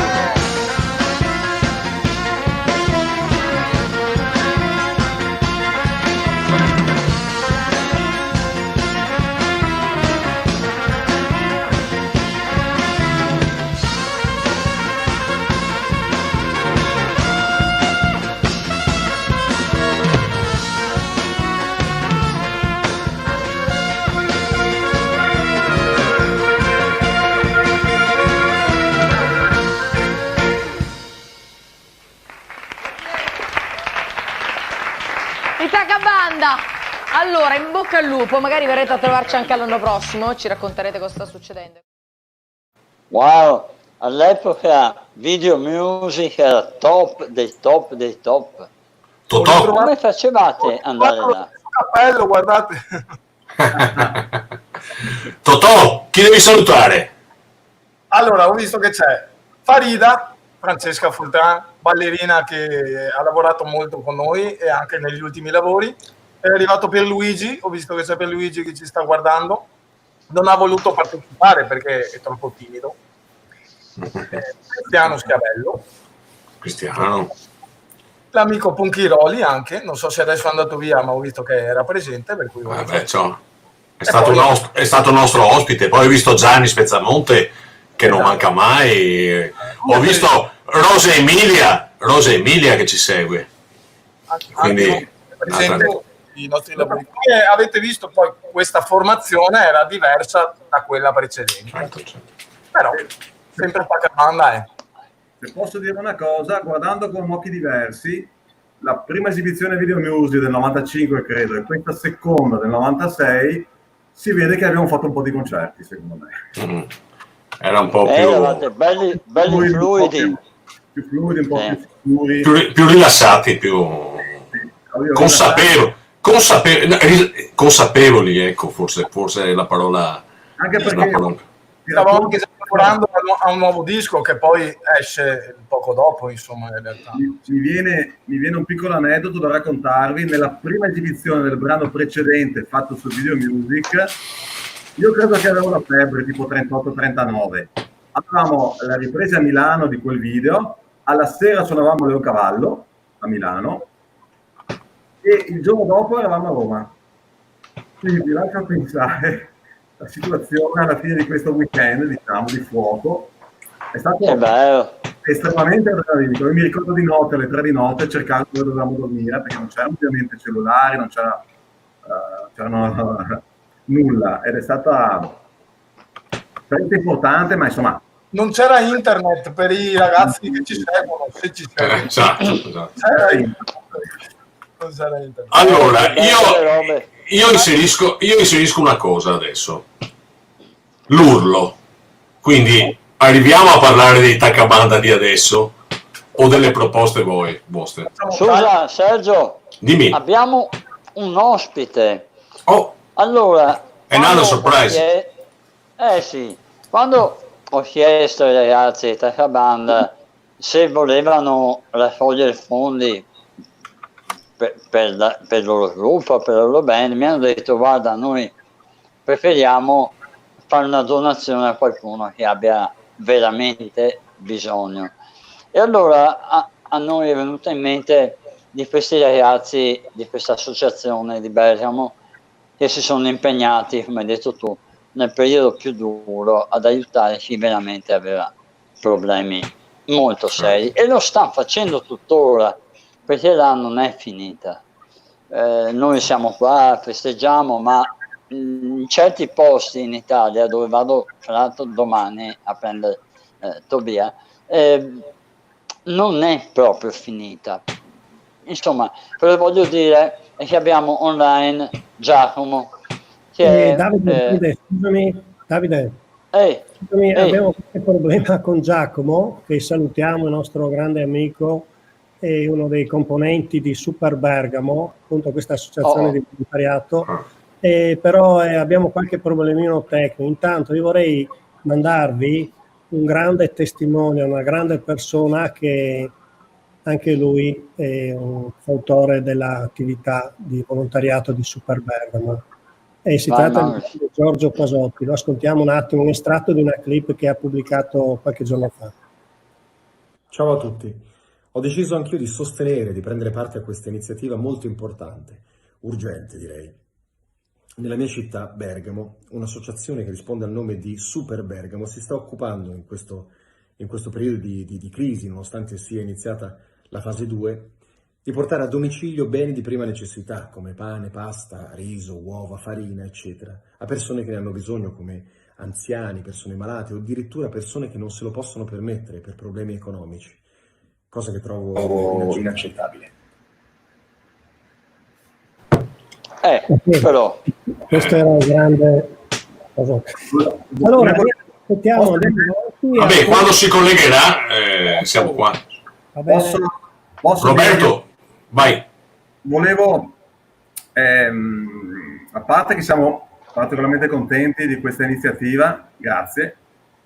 Banda, allora in bocca al lupo, magari verrete a trovarci anche l'anno prossimo, ci racconterete cosa sta succedendo. Wow, all'epoca Video Music era top dei top dei top. Totò. Come facevate ad andare là? Cappello, guardate. Totò, chi devi salutare? Allora, ho visto che c'è Farida, Francesca Fultran, ballerina che ha lavorato molto con noi e anche negli ultimi lavori. È arrivato Pierluigi, ho visto che c'è Pierluigi che ci sta guardando. Non ha voluto partecipare perché è troppo timido. Cristiano Schiavello. Cristiano. L'amico Ponchiroli anche, non so se adesso è andato via, ma ho visto che era presente. Per cui Vabbè, è stato nostro ospite. Poi ho visto Gianni Spezzamonte, che non manca mai. Ho visto Rosa Emilia che ci segue. Quindi, presente i nostri lavori. Come avete visto, poi questa formazione era diversa da quella precedente. certo. Però sempre poca banda è. Se posso dire una cosa, guardando con occhi diversi, la prima esibizione Video Music del 95, credo, e questa seconda del 96, si vede che abbiamo fatto un po' di concerti, secondo me. Era un po' eravate belli fluidi. Più fluidi, un po' Sì. più sicuri. più rilassati, più consapevoli, ecco, forse è la parola. Anche è la perché parola. Stavamo anche lavorando a un nuovo disco che poi esce poco dopo, insomma, in realtà. mi viene un piccolo aneddoto da raccontarvi. Nella prima esibizione del brano precedente fatto su Video Music, io credo che avevo la febbre, tipo 38-39. Avevamo la ripresa a Milano di quel video, alla sera suonavamo Leoncavallo a Milano e il giorno dopo eravamo a Roma. Quindi vi lascio pensare la situazione alla fine di questo weekend, diciamo, di fuoco. È stato estremamente adrenalinico. Io mi ricordo di notte, alle 3 di notte, cercando dove dovevamo dormire, perché non c'erano ovviamente cellulari, non c'erano nulla, ed è stata veramente importante, ma insomma... Non c'era internet per i ragazzi che ci seguono, se ci seguono. Esatto. Non c'era internet. Allora, io inserisco una cosa adesso. L'urlo. Quindi arriviamo a parlare dei Tacabanda di adesso o delle proposte vostre? Scusa Sergio, Dimmi. abbiamo un ospite. Oh, allora, another surprise. Sì, quando ho chiesto ai ragazzi di Tacabanda se volevano raccogliere fondi per il loro gruppo, per la loro band, mi hanno detto: guarda, noi preferiamo fare una donazione a qualcuno che abbia veramente bisogno. E allora a noi è venuta in mente di questi ragazzi di questa associazione di Bergamo che si sono impegnati, come hai detto tu, nel periodo più duro ad aiutare chi veramente aveva problemi molto seri, e lo stanno facendo tuttora, perché l'anno non è finita. Noi siamo qua, festeggiamo, ma in certi posti in Italia, dove vado tra l'altro domani a prendere Tobia, non è proprio finita. Insomma, quello che voglio dire è che abbiamo online Giacomo che Davide, scusami, abbiamo qualche problema con Giacomo, che salutiamo, il nostro grande amico e uno dei componenti di Super Bergamo, appunto questa associazione di volontariato, però abbiamo qualche problemino tecnico. Intanto io vorrei mandarvi un grande testimone, una grande persona che anche lui è un fautore dell'attività di volontariato di Super Bergamo. E si tratta di Giorgio Pasotti. Lo ascoltiamo un attimo, un estratto di una clip che ha pubblicato qualche giorno fa. Ciao a tutti. Ho deciso anch'io di sostenere, di prendere parte a questa iniziativa molto importante, urgente direi. Nella mia città, Bergamo, un'associazione che risponde al nome di Super Bergamo si sta occupando in questo periodo di crisi, nonostante sia iniziata la fase 2, di portare a domicilio beni di prima necessità come pane, pasta, riso, uova, farina, eccetera, a persone che ne hanno bisogno, come anziani, persone malate o addirittura persone che non se lo possono permettere per problemi economici, cosa che trovo inaccettabile. Però questo era un grande... Allora, aspettiamo. Vabbè, quando si collegherà siamo qua. Posso Roberto, vai. Volevo, a parte che siamo particolarmente contenti di questa iniziativa, grazie,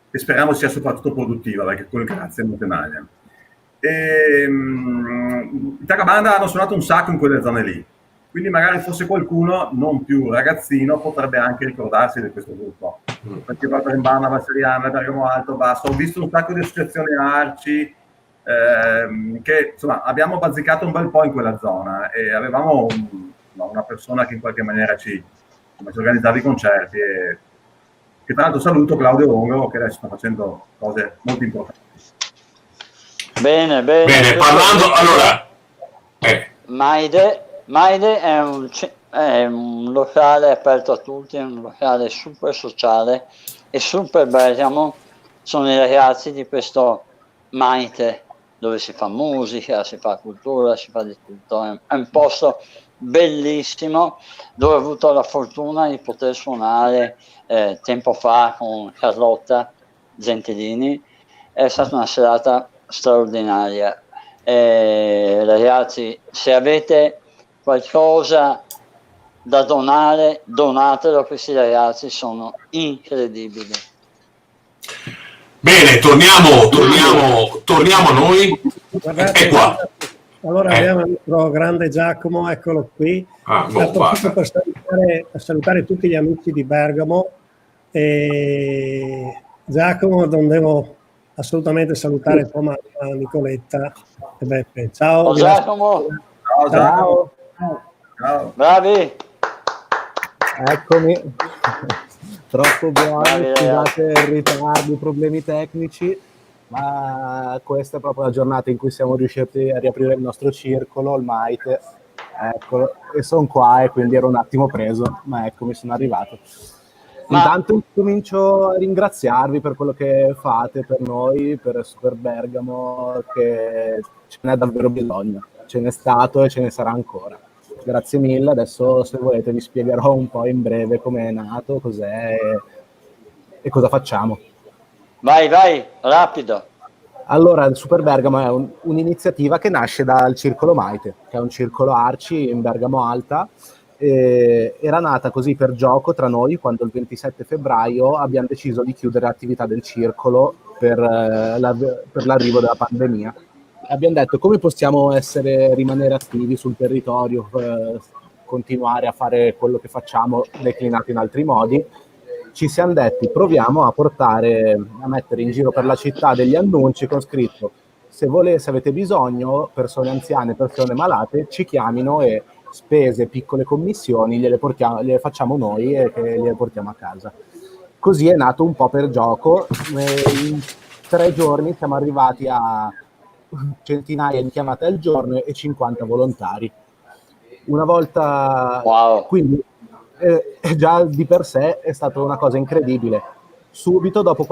e speriamo sia soprattutto produttiva, perché con il grazie non te maglia. I Tacabanda hanno suonato un sacco in quelle zone lì, quindi magari fosse qualcuno non più ragazzino potrebbe anche ricordarsi di questo gruppo, perché Valtre in Barna, Valseriana, Bergamo Alto, Basso, ho visto un sacco di associazioni ARCI, che insomma abbiamo bazzicato un bel po' in quella zona e avevamo una persona che in qualche maniera ci organizzava i concerti, e che tra l'altro saluto, Claudio Longo, che adesso sta facendo cose molto importanti. Bene, parlando allora Maide è un locale aperto a tutti, è un locale super sociale, e Super Bergamo sono i ragazzi di questo Maite, dove si fa musica, si fa cultura, si fa di tutto. È un posto bellissimo dove ho avuto la fortuna di poter suonare tempo fa con Carlotta Gentilini. È stata una serata straordinaria. Ragazzi, se avete qualcosa da donare, donatelo, questi ragazzi sono incredibili. Bene, torniamo a noi. Guardate, È qua. allora abbiamo il nostro grande Giacomo, eccolo qui. Approfitto per salutare tutti gli amici di Bergamo. E Giacomo, non devo assolutamente salutare tua mamma Nicoletta e Beppe. Ciao Giacomo. Ciao. Bravi. Eccomi. Troppo buoni, scusate il ritardo, i problemi tecnici, ma questa è proprio la giornata in cui siamo riusciti a riaprire il nostro circolo, il Maite. Eccolo, e sono qua e quindi ero un attimo preso, ma eccomi, sono arrivato. Intanto comincio a ringraziarvi per quello che fate per noi, per Super Bergamo, che ce n'è davvero bisogno, ce n'è stato e ce ne sarà ancora. Grazie mille, adesso se volete vi spiegherò un po' in breve come è nato, cos'è e cosa facciamo. Vai, rapido. Allora, il Super Bergamo è un'iniziativa che nasce dal Circolo Maite, che è un circolo Arci in Bergamo Alta. Era nata così per gioco tra noi quando il 27 febbraio abbiamo deciso di chiudere l'attività del circolo per l'arrivo della pandemia. Abbiamo detto come possiamo rimanere attivi sul territorio, continuare a fare quello che facciamo declinato in altri modi. Ci siamo detti proviamo a mettere in giro per la città degli annunci con scritto se avete bisogno, persone anziane, persone malate, ci chiamino e spese, piccole commissioni gliele facciamo noi e gliele portiamo a casa. Così è nato un po' per gioco. In 3 giorni siamo arrivati a centinaia di chiamate al giorno e 50 volontari. Una volta, quindi già di per sé è stata una cosa incredibile. Subito, dopo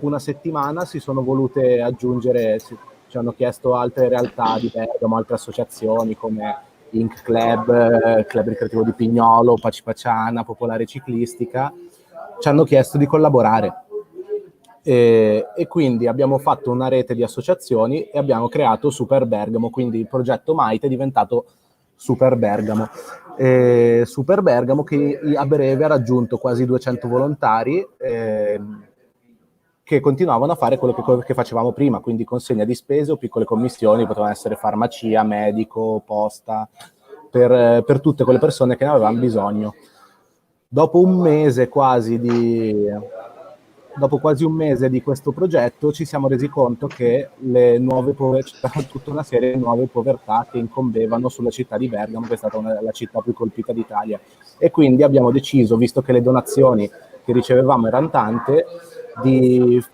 una settimana, si sono volute aggiungere, ci hanno chiesto altre realtà di Bergamo, altre associazioni come Ink Club, Club Ricreativo di Pignolo, Pacipaciana, Popolare Ciclistica, ci hanno chiesto di collaborare. E quindi abbiamo fatto una rete di associazioni e abbiamo creato Super Bergamo, quindi il progetto Maite è diventato Super Bergamo. Super Bergamo che a breve ha raggiunto quasi 200 volontari che continuavano a fare quello che facevamo prima, quindi consegna di spese o piccole commissioni, potevano essere farmacia, medico, posta, per tutte quelle persone che ne avevano bisogno. Dopo quasi un mese di questo progetto ci siamo resi conto che c'era tutta una serie di nuove povertà che incombevano sulla città di Bergamo, che è stata la città più colpita d'Italia. E quindi abbiamo deciso, visto che le donazioni che ricevevamo erano tante, di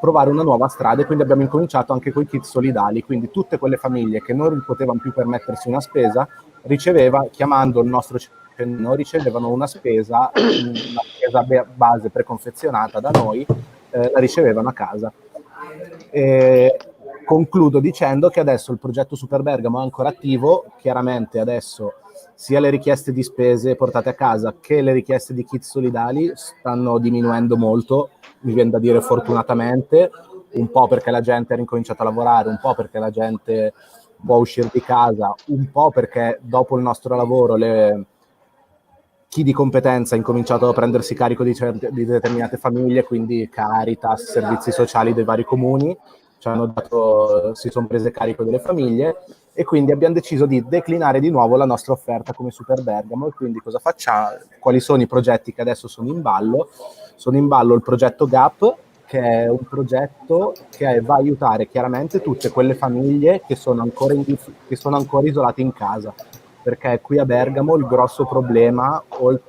provare una nuova strada, e quindi abbiamo incominciato anche con i kit solidali, quindi tutte quelle famiglie che non potevano più permettersi una spesa, chiamando il nostro ricevevano una spesa base preconfezionata da noi, la ricevevano a casa. Concludo dicendo che adesso il progetto Super Bergamo è ancora attivo, chiaramente adesso sia le richieste di spese portate a casa che le richieste di kit solidali stanno diminuendo molto, mi viene da dire fortunatamente, un po' perché la gente ha ricominciato a lavorare, un po' perché la gente può uscire di casa, un po' perché dopo il nostro lavoro chi di competenza ha incominciato a prendersi carico di determinate famiglie, quindi Caritas, servizi sociali dei vari comuni, si sono prese carico delle famiglie, e quindi abbiamo deciso di declinare di nuovo la nostra offerta come Super Bergamo. E quindi cosa facciamo? Quali sono i progetti che adesso sono in ballo? Sono in ballo il progetto GAP, che è un progetto che va a aiutare chiaramente tutte quelle famiglie che sono ancora isolate in casa, perché qui a Bergamo il grosso problema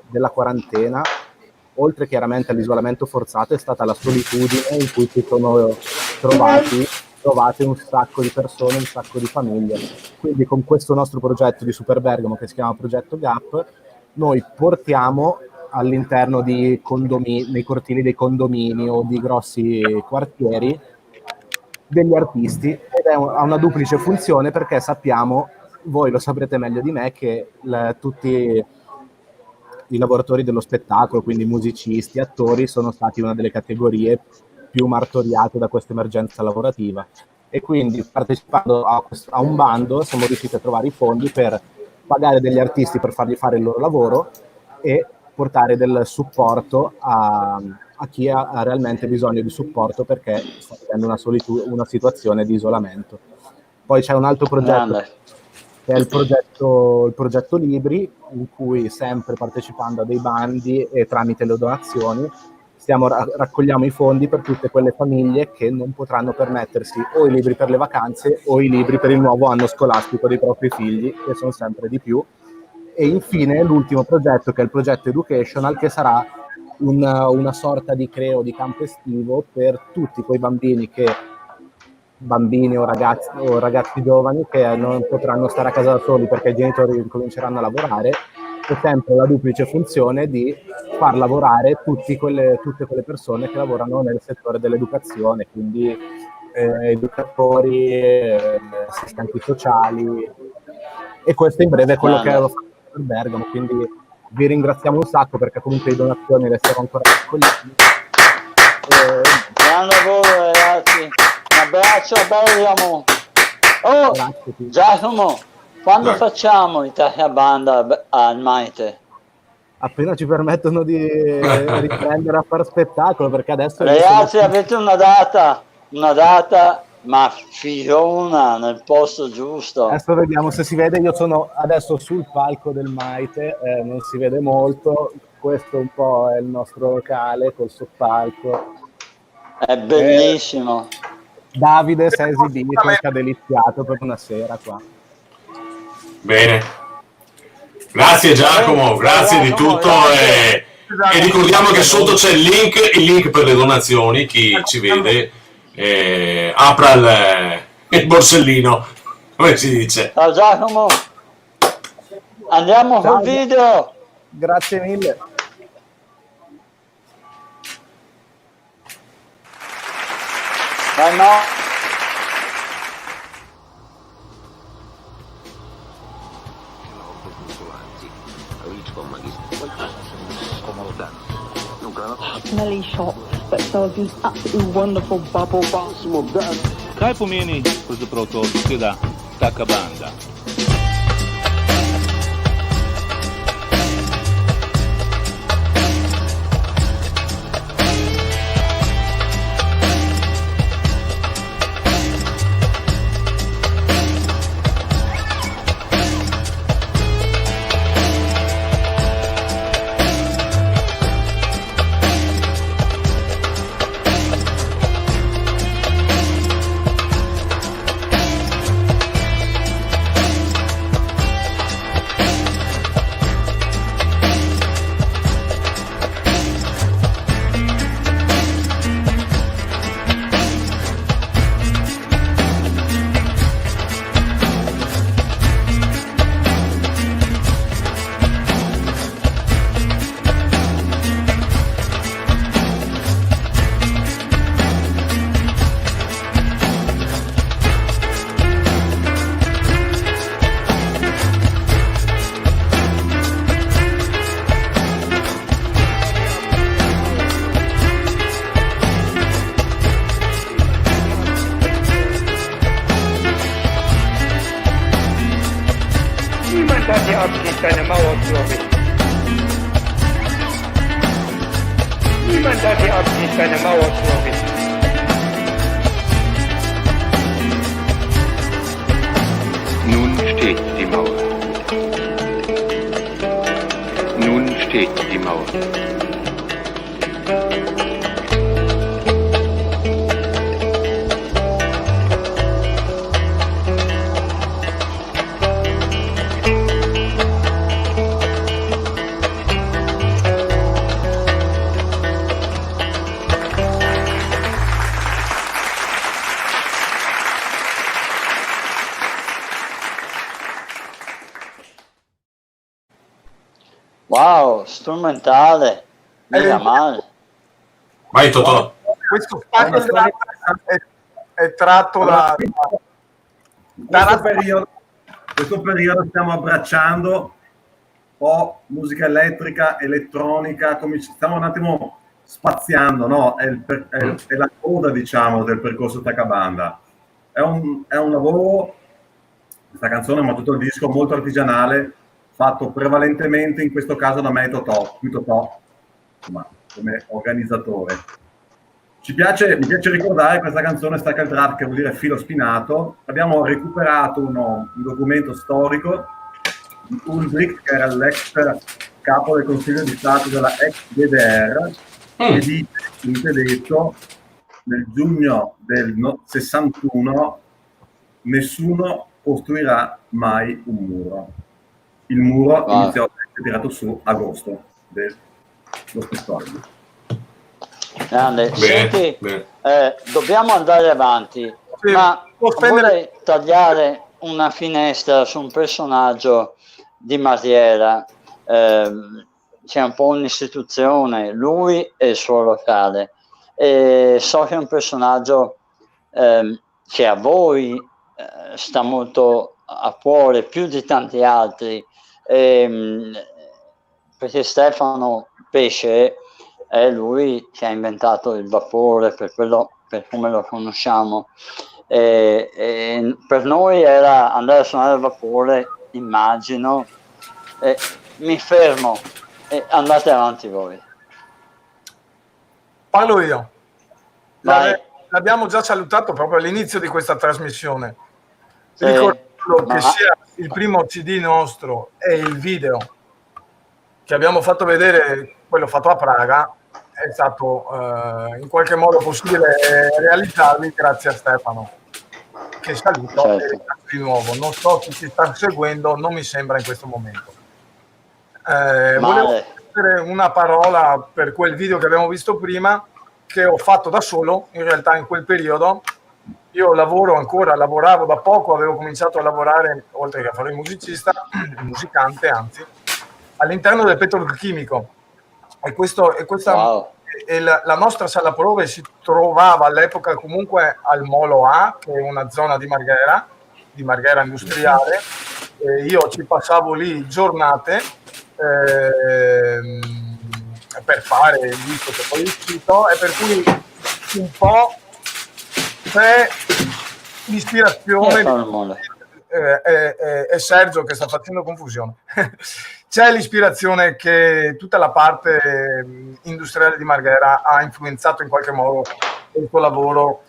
della quarantena, oltre chiaramente all'isolamento forzato, è stata la solitudine in cui si sono trovate un sacco di persone, un sacco di famiglie. Quindi con questo nostro progetto di Super Bergamo, che si chiama Progetto GAP, noi portiamo all'interno nei cortili dei condomini o di grossi quartieri degli artisti, ed ha una duplice funzione, perché sappiamo, voi lo saprete meglio di me, che i lavoratori dello spettacolo, quindi musicisti, attori, sono stati una delle categorie più martoriate da questa emergenza lavorativa. E quindi partecipando a un bando siamo riusciti a trovare i fondi per pagare degli artisti per fargli fare il loro lavoro e portare del supporto a chi ha realmente bisogno di supporto perché sta vivendo una situazione di isolamento. Poi c'è un altro progetto che è il progetto Libri, in cui sempre partecipando a dei bandi e tramite le donazioni raccogliamo i fondi per tutte quelle famiglie che non potranno permettersi o i libri per le vacanze o i libri per il nuovo anno scolastico dei propri figli, che sono sempre di più. E infine l'ultimo progetto, che è il progetto Educational, che sarà una sorta di di campo estivo per tutti quei bambini o ragazzi giovani che non potranno stare a casa da soli perché i genitori cominceranno a lavorare, e sempre la duplice funzione di far lavorare tutte quelle persone che lavorano nel settore dell'educazione, quindi educatori, assistenti sociali, e questo in breve è quello che avevo fatto per Bergamo, quindi vi ringraziamo un sacco perché comunque le donazioni le stiamo ancora raccogliendo. Buon lavoro ragazzi, un abbraccio a Bergamo. Oh, Giacomo, quando facciamo i Banda al Maite? Appena ci permettono di riprendere a fare spettacolo, perché adesso ragazzi avete una data ma filona nel posto giusto. Adesso vediamo se si vede. Io sono adesso sul palco del Maite, non si vede molto, questo un po' è il nostro locale col soppalco, è bellissimo. Davide si è esibito e ci ha deliziato per una sera qua. Bene, grazie Giacomo, grazie di tutto e ricordiamo che sotto c'è il link per le donazioni. Chi ci vede apra il borsellino, come si dice. Ciao Giacomo, andiamo col video. Grazie mille. Vai no. Smelly shop that sells these absolutely wonderful bubble bath. Kaj pomeni pravzaprav to, seveda, taka banda? deine Mauer zurück. Niemand hat die Absicht, deine Mauer zu errichten. Nun steht die Mauer. Nun steht die Mauer. Wow, strumentale, mica male. Vai Totò. Questo spazio è tratto da questo periodo stiamo abbracciando po' musica elettrica, elettronica, come stiamo un attimo spaziando, no? È la coda, diciamo, del percorso Takabanda. È un lavoro, questa canzone, ma tutto il disco, molto artigianale, fatto prevalentemente in questo caso da me e Totò, insomma, come organizzatore. Mi piace ricordare questa canzone Stack and Trap, che vuol dire filo spinato. Abbiamo recuperato un documento storico di Ulbricht, che era l'ex capo del Consiglio di Stato della ex DDR, che dice in tedesco, nel giugno del 61, nessuno costruirà mai un muro. Il muro iniziò a essere tirato su agosto dello stesso anno. Grande. Senti, dobbiamo andare avanti, ma vorrei tagliare una finestra su un personaggio di Marghera. C'è un po' un'istituzione, lui e il suo locale. E so che è un personaggio che a voi sta molto a cuore, più di tanti altri, perché Stefano Pesce è lui che ha inventato il vapore, per come lo conosciamo. Per noi era andare a suonare il vapore, immagino. Mi fermo e andate avanti voi. Parlo io. L'abbiamo già salutato proprio all'inizio di questa trasmissione. Ricordo che sia il primo CD nostro e il video che abbiamo fatto vedere, quello fatto a Praga, è stato in qualche modo possibile realizzarli grazie a Stefano, che saluto di nuovo. Non so chi ci sta seguendo, non mi sembra in questo momento. Volevo dire una parola per quel video che abbiamo visto prima, che ho fatto da solo, in realtà in quel periodo. Io lavoravo da poco, avevo cominciato a lavorare, oltre che a fare il musicante, anzi, all'interno del petrolchimico. La nostra sala prove si trovava all'epoca comunque al Molo A, che è una zona di Marghera industriale. Io ci passavo lì giornate per fare il disco che poi è uscito, e per cui un po' c'è l'ispirazione è Sergio che sta facendo confusione. C'è l'ispirazione che tutta la parte industriale di Marghera ha influenzato in qualche modo il suo lavoro,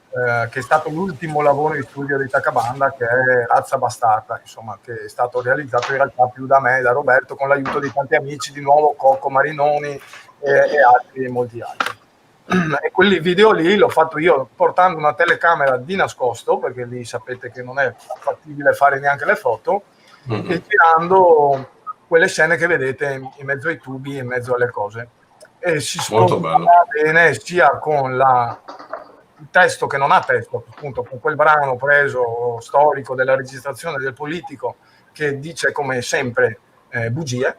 che è stato l'ultimo lavoro di studio di Takabanda, che è Razza Bastarda, insomma, che è stato realizzato in realtà più da me e da Roberto, con l'aiuto di tanti amici, di nuovo Cocco Marinoni e altri, molti altri. E quel video lì l'ho fatto io portando una telecamera di nascosto, perché lì sapete che non è fattibile fare neanche le foto, e girando quelle scene che vedete in mezzo ai tubi, in mezzo alle cose. E si sfruttava bene sia con il testo che non ha testo, appunto, con quel brano preso storico della registrazione del Politico, che dice come sempre bugie,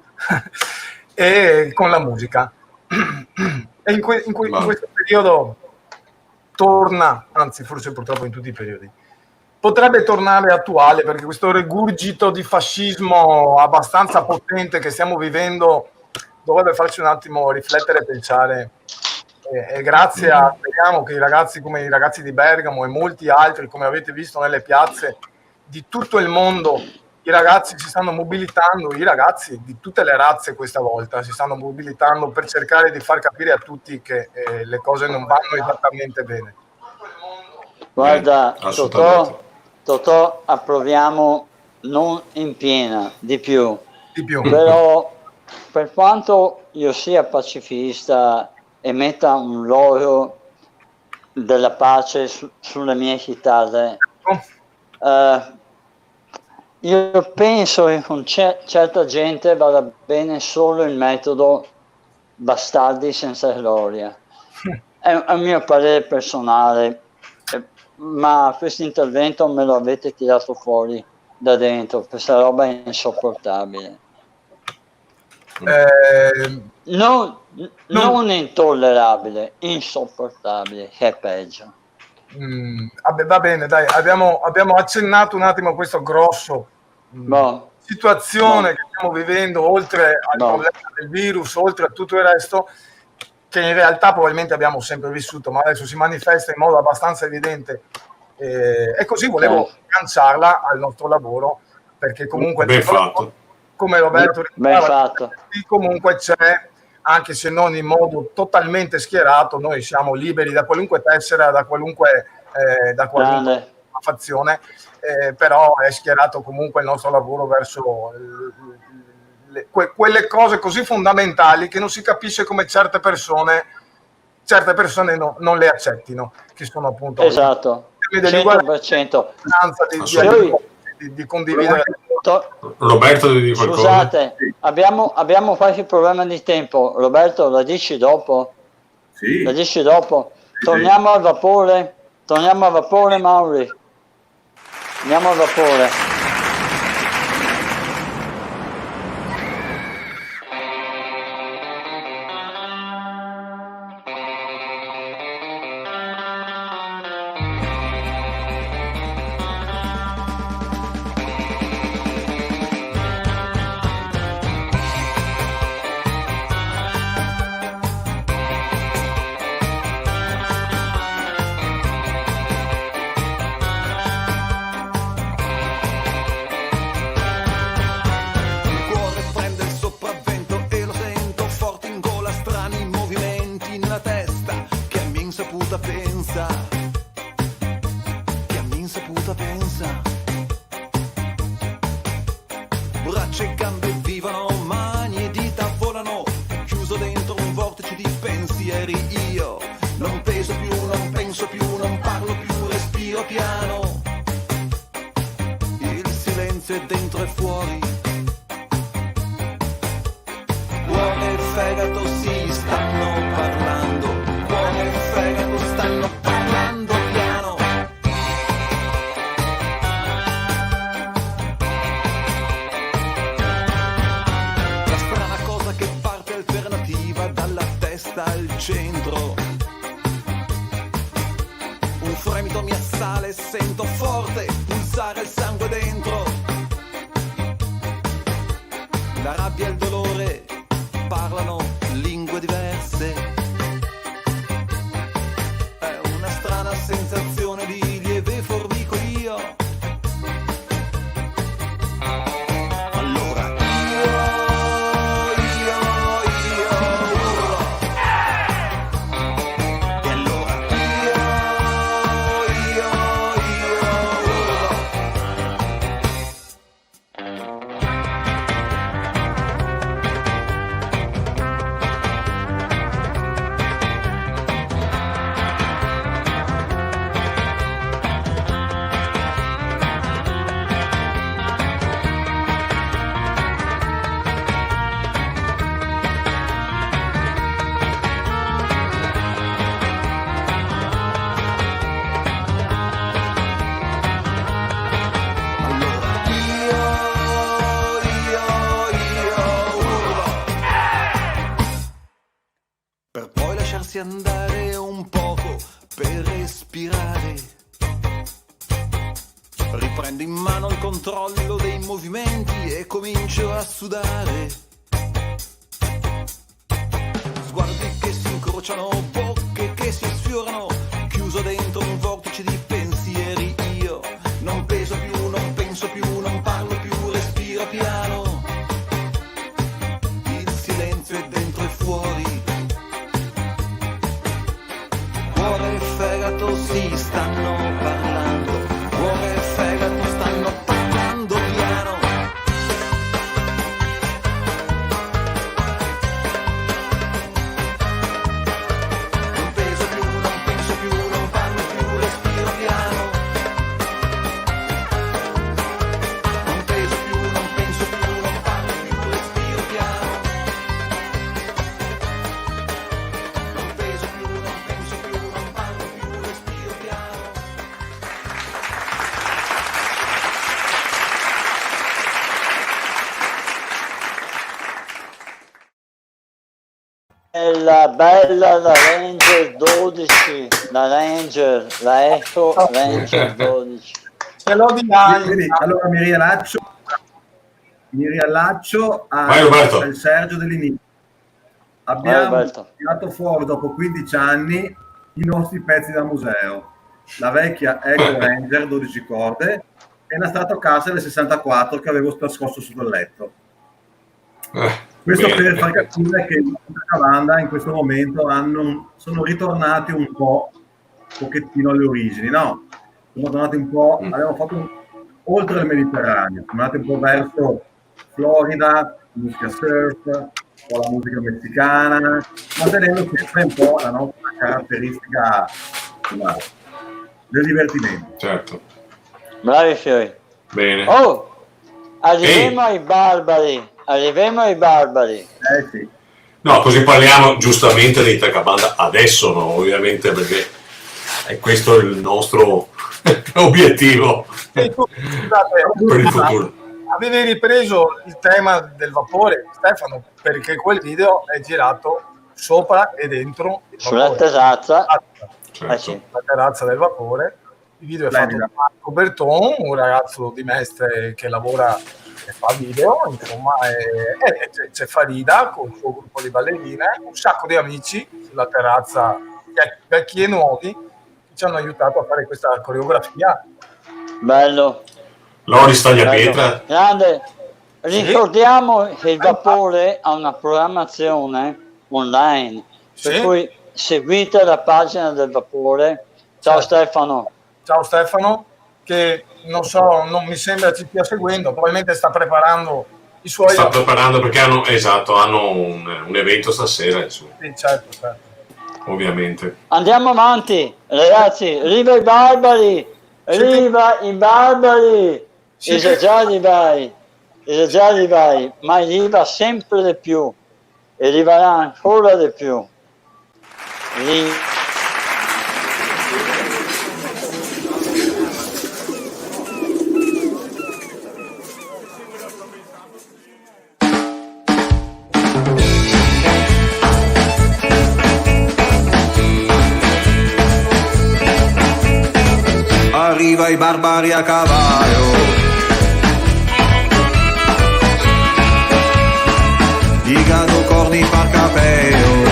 e con la musica. E in questo periodo torna, anzi forse purtroppo in tutti i periodi, potrebbe tornare attuale, perché questo rigurgito di fascismo abbastanza potente che stiamo vivendo dovrebbe farci un attimo riflettere e pensare, e grazie a, speriamo che i ragazzi come i ragazzi di Bergamo e molti altri, come avete visto nelle piazze di tutto il mondo, i ragazzi si stanno mobilitando, i ragazzi di tutte le razze questa volta si stanno mobilitando per cercare di far capire a tutti che le cose non vanno esattamente bene. Guarda, Totò, approviamo non in piena, di più. Però per quanto io sia pacifista e metta un loro della pace sulle mie chitarre, io penso che con certa gente vada bene solo il metodo bastardi senza gloria. È un mio parere personale, ma questo intervento me lo avete tirato fuori da dentro, questa roba è insopportabile. Non intollerabile, insopportabile, che è peggio. Vabbè, va bene, dai, abbiamo accennato un attimo a questo grosso situazione che stiamo vivendo, oltre al problema del virus, oltre a tutto il resto, che in realtà probabilmente abbiamo sempre vissuto, ma adesso si manifesta in modo abbastanza evidente, e così volevo lanciarla al nostro lavoro, perché comunque ben fatto. Come Roberto fatto. Comunque c'è, anche se non in modo totalmente schierato, noi siamo liberi da qualunque tessera, da qualunque fazione, però è schierato comunque il nostro lavoro verso quelle cose così fondamentali che non si capisce come certe persone non le accettino, che sono appunto 100%. Di condividere. Roberto, devi dire qualcosa? Scusate, abbiamo qualche problema di tempo. Roberto, la dici dopo? Sì. La dici dopo? Torniamo al vapore, Mauri. Andiamo al vapore. Braccia e gambe vivono, mani e dita volano, chiuso dentro un vortice di pensieri. Io non peso più, non penso più, non parlo più, respiro piano. Il silenzio è dentro e fuori. Cuore e fegato si stanno parlando, cuore e fegato stanno parlando piano. La strana cosa che parte alternativa dalla testa al centro. Un fremito mi assale, sento forte pulsare il sangue dentro. La rabbia e il dolore parlano lingue diverse. È una strana sensazione di lieve formicolio. Allora io urlo. E allora io per poi lasciarsi andare un poco per respirare. Riprendo in mano il controllo dei movimenti e comincio a sudare. Sguardi che si incrociano, bocche che si sfiorano, chiuso dentro un vortice di pensieri. Io non peso più, non penso più, non parlo più, respiro piano. Il silenzio è dentro e fuori. Cuore e fegato si stanno parlando, cuore e fegato stanno parlando piano. Non peso più, non penso più, non parlo più, respiro piano. Non peso più, non penso più, non parlo più, respiro piano. Non peso più, non penso più, non parlo più, respiro piano. Bella la Ranger 12, la Echo Ranger 12. Ce l'ho di là. Allora mi rilascio. mi riallaccio Vai, Roberto. al Sergio dell'inizio. Abbiamo tirato fuori dopo 15 anni i nostri pezzi da museo. La vecchia Echo Ranger 12 corde e la Stratocaster del 64 che avevo nascosto sotto il letto. Questo per far capire che in Cavanda in questo momento sono ritornati un pochettino alle origini, no? Sono tornati un po', abbiamo fatto oltre il Mediterraneo, siamo andati un po' verso Florida, musica surf, un po' la musica messicana, mantenendo sempre un po' la nostra caratteristica del divertimento. Certo. Bravi fiori. Bene. Oh, arriviamo ai barbari. Sì. No, così parliamo giustamente di Tacabanda adesso, no? Ovviamente, perché è questo il nostro obiettivo per il futuro. Avevi ripreso il tema del vapore, Stefano, perché quel video è girato sopra e dentro il sulla vapore. terrazza. Certo. La terrazza del vapore. Il video è fatto da Marco Berton, un ragazzo di Mestre che lavora e fa video, insomma, c'è Farida con il suo gruppo di ballerine, un sacco di amici sulla terrazza, vecchi e nuovi, che ci hanno aiutato a fare questa coreografia. Bello. Loris Tagliapietra. Grande. Ricordiamo che il vapore ha una programmazione online, per cui seguite la pagina del vapore. Ciao Stefano. Ciao Stefano, che non so, non mi sembra ci stia seguendo, probabilmente sta preparando i suoi... Sta preparando perché hanno un evento stasera, insomma. Sì, certo. Ovviamente. Andiamo avanti, ragazzi, riva i barbari, riva i barbari, esagerati vai, ma arriva sempre di più, e arriverà ancora di più. Arriva i barbari a cavallo, i gado corni par capello,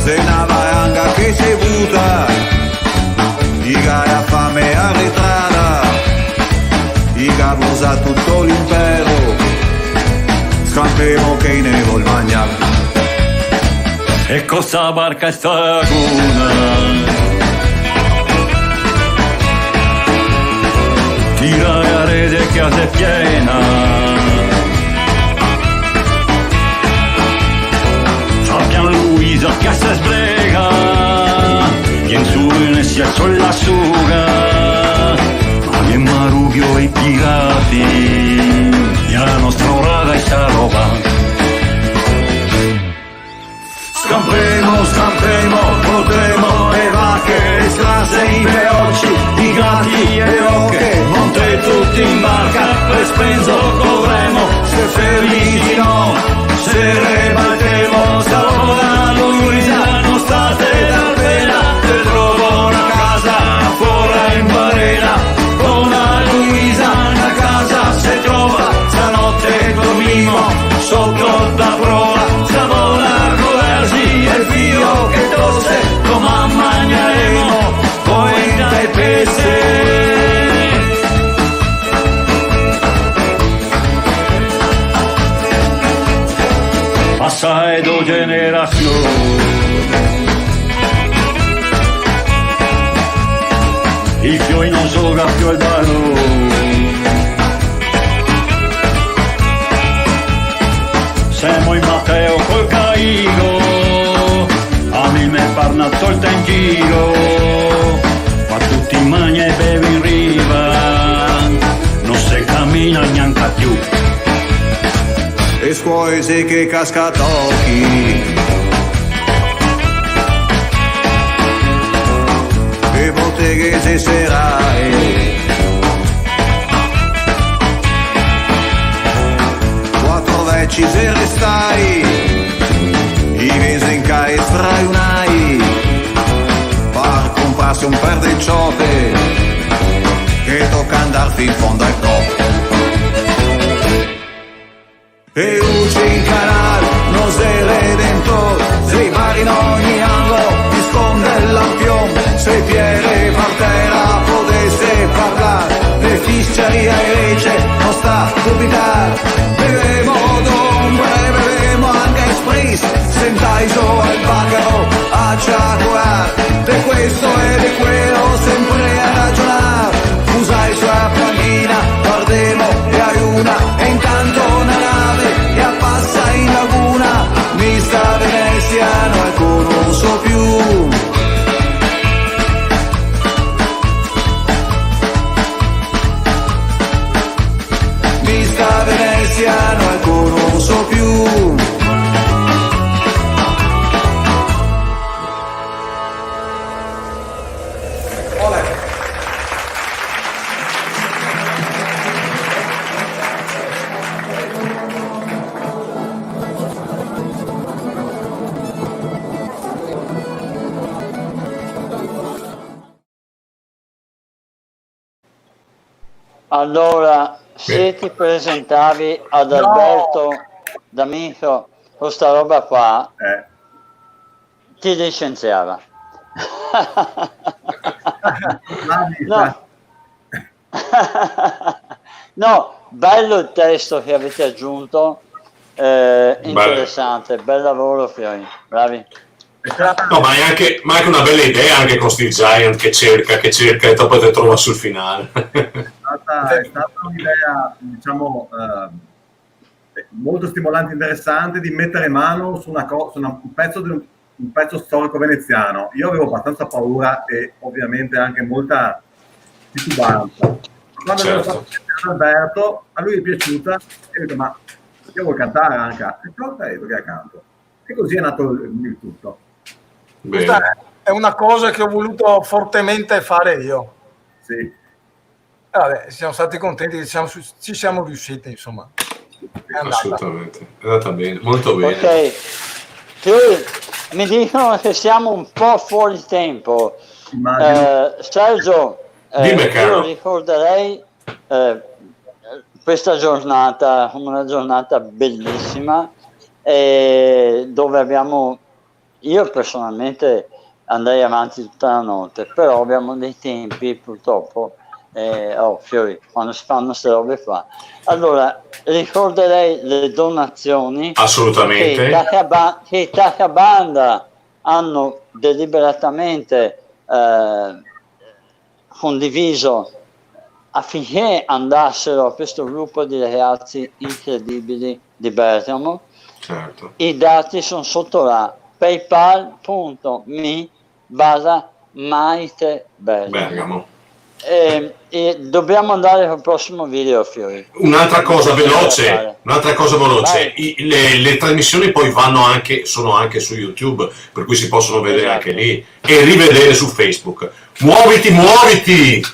se una valanga che si butta, i gaia fame arretrata, i gabusa tutto l'impero, scampemo che ne vuol mangiare. E questa barca è staguna, tira la rete che è piena, Fabian Luisa che si sbrega, e in su ne si alzò la suga, ma che Marubio e i pirati, e la nostra orada sta roba. Scampemo, potremo le vacche, le strase, i veloci, i gatti e le oche, monte tutti in barca, per spenso corremo, se felici no, se rebaltemo, salvo da Luisa, non state da pena, te trovo una casa, fuori in barena, con la Luisa, una casa se trova, stanotte dormimo, sotto da prova, il figlio che tosse, come mangiaremo, poi dai pesse. Passa due generazioni, i fioi non gioca più al ballo, siamo in Matteo col Caigo, me parla tolta in giro, fa tutti in magna e bevi in riva, non si cammina neanche più. E scuoise che cascatocchi, e botteghe e serai, quattro vecchi se restai, i vesenca e straiunai, par comprarsi un per del ciope, che in fondo al coppo. E luce in canale, nos del Redentor, se vari in ogni angolo, ti sconde il lampione, se Piere Partera potesse parlare, le fisceria e rece non sta a dubitare, bevemo d'ombre, bevemo anche espris, sentai solo il bacaro a ciacuare, de questo e di quello sempre a ragionare, usai sua panchina, guardemo e aiuna, e intanto una nave che appassa in laguna, mista veneziano e conosco più. Mista veneziano e conosco più. Allora, se ti presentavi ad Alberto D'Amico con sta roba qua, ti licenziava. No. No, bello il testo che avete aggiunto, interessante, bel lavoro Fiori, bravi. No, ma è anche una bella idea anche con Steve Giant che cerca e dopo te trova sul finale. È stata un'idea, diciamo, molto stimolante e interessante di mettere mano su un pezzo storico veneziano. Io avevo abbastanza paura e ovviamente anche molta titubanza. Quando avevo fatto Alberto, a lui è piaciuta e ho detto, ma io vuoi cantare anche? E ho detto che accanto. E così è nato il tutto. Questa è una cosa che ho voluto fortemente fare io. Sì. Vabbè, siamo stati contenti che ci siamo riusciti, insomma. Assolutamente, è andata bene, molto bene. Ok, Fiori, mi dicono che siamo un po' fuori tempo. Sergio, io ricorderei questa giornata come una giornata bellissima, dove io personalmente andrei avanti tutta la notte, però abbiamo dei tempi purtroppo, Fiori, quando si fanno queste robe qua. Allora, ricorderei le donazioni. Assolutamente. Che i Tacabanda hanno deliberatamente condiviso affinché andassero a questo gruppo di ragazzi incredibili di Bergamo. Certo. I dati sono sotto là, paypal.me/Maite Bergamo. E dobbiamo andare al prossimo video, Fiori. Un'altra cosa veloce. Le trasmissioni poi sono anche su YouTube, per cui si possono vedere anche lì e rivedere su Facebook. Muoviti! Muoviti!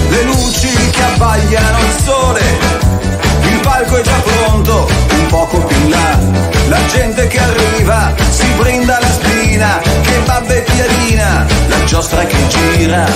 Le luci che abbagliano il sole, il palco è già pronto, un poco più in là, la gente che arriva si brinda la spina, che babbe e piadina, la giostra che gira.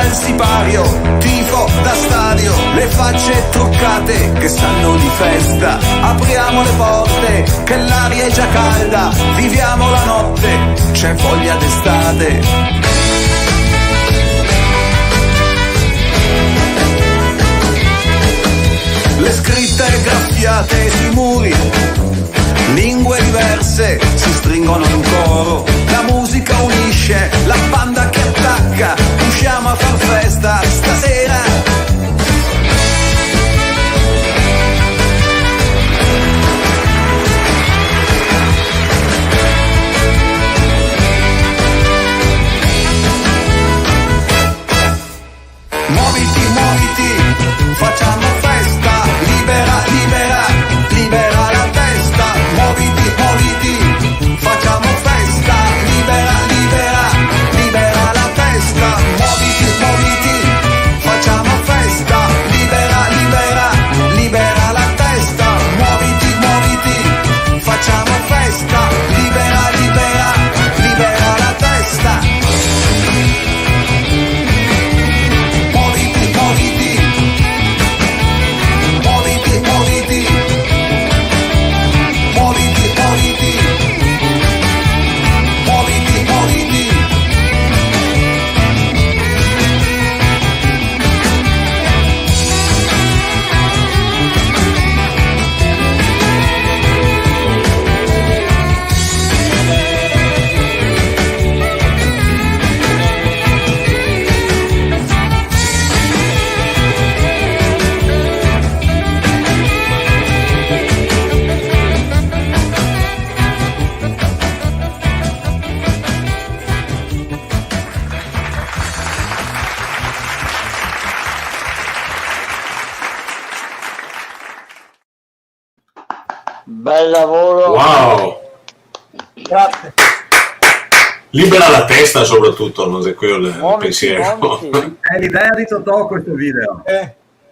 il sipario, tifo da stadio, le facce truccate che sanno di festa. Apriamo le porte, che l'aria è già calda, viviamo la notte, c'è voglia d'estate. Le scritte graffiate sui muri, lingue diverse si stringono in coro. La musica unisce, la banda che attacca, usciamo a far festa stasera. Muoviti, muoviti, facciamo festa, libera, libera, libera la testa. Muoviti, muoviti, facciamo festa, libera, libera, libera la testa. Muoviti, muoviti, facciamo festa, libera, libera, libera la testa. Muoviti, muoviti, facciamo festa, libera, libera, libera la testa. Muoviti, muoviti, muoviti, muoviti, muoviti, muoviti, muoviti. Bel lavoro. Wow! Grazie. Libera la testa soprattutto, non è quello il pensiero. È l'idea di Totò questo video.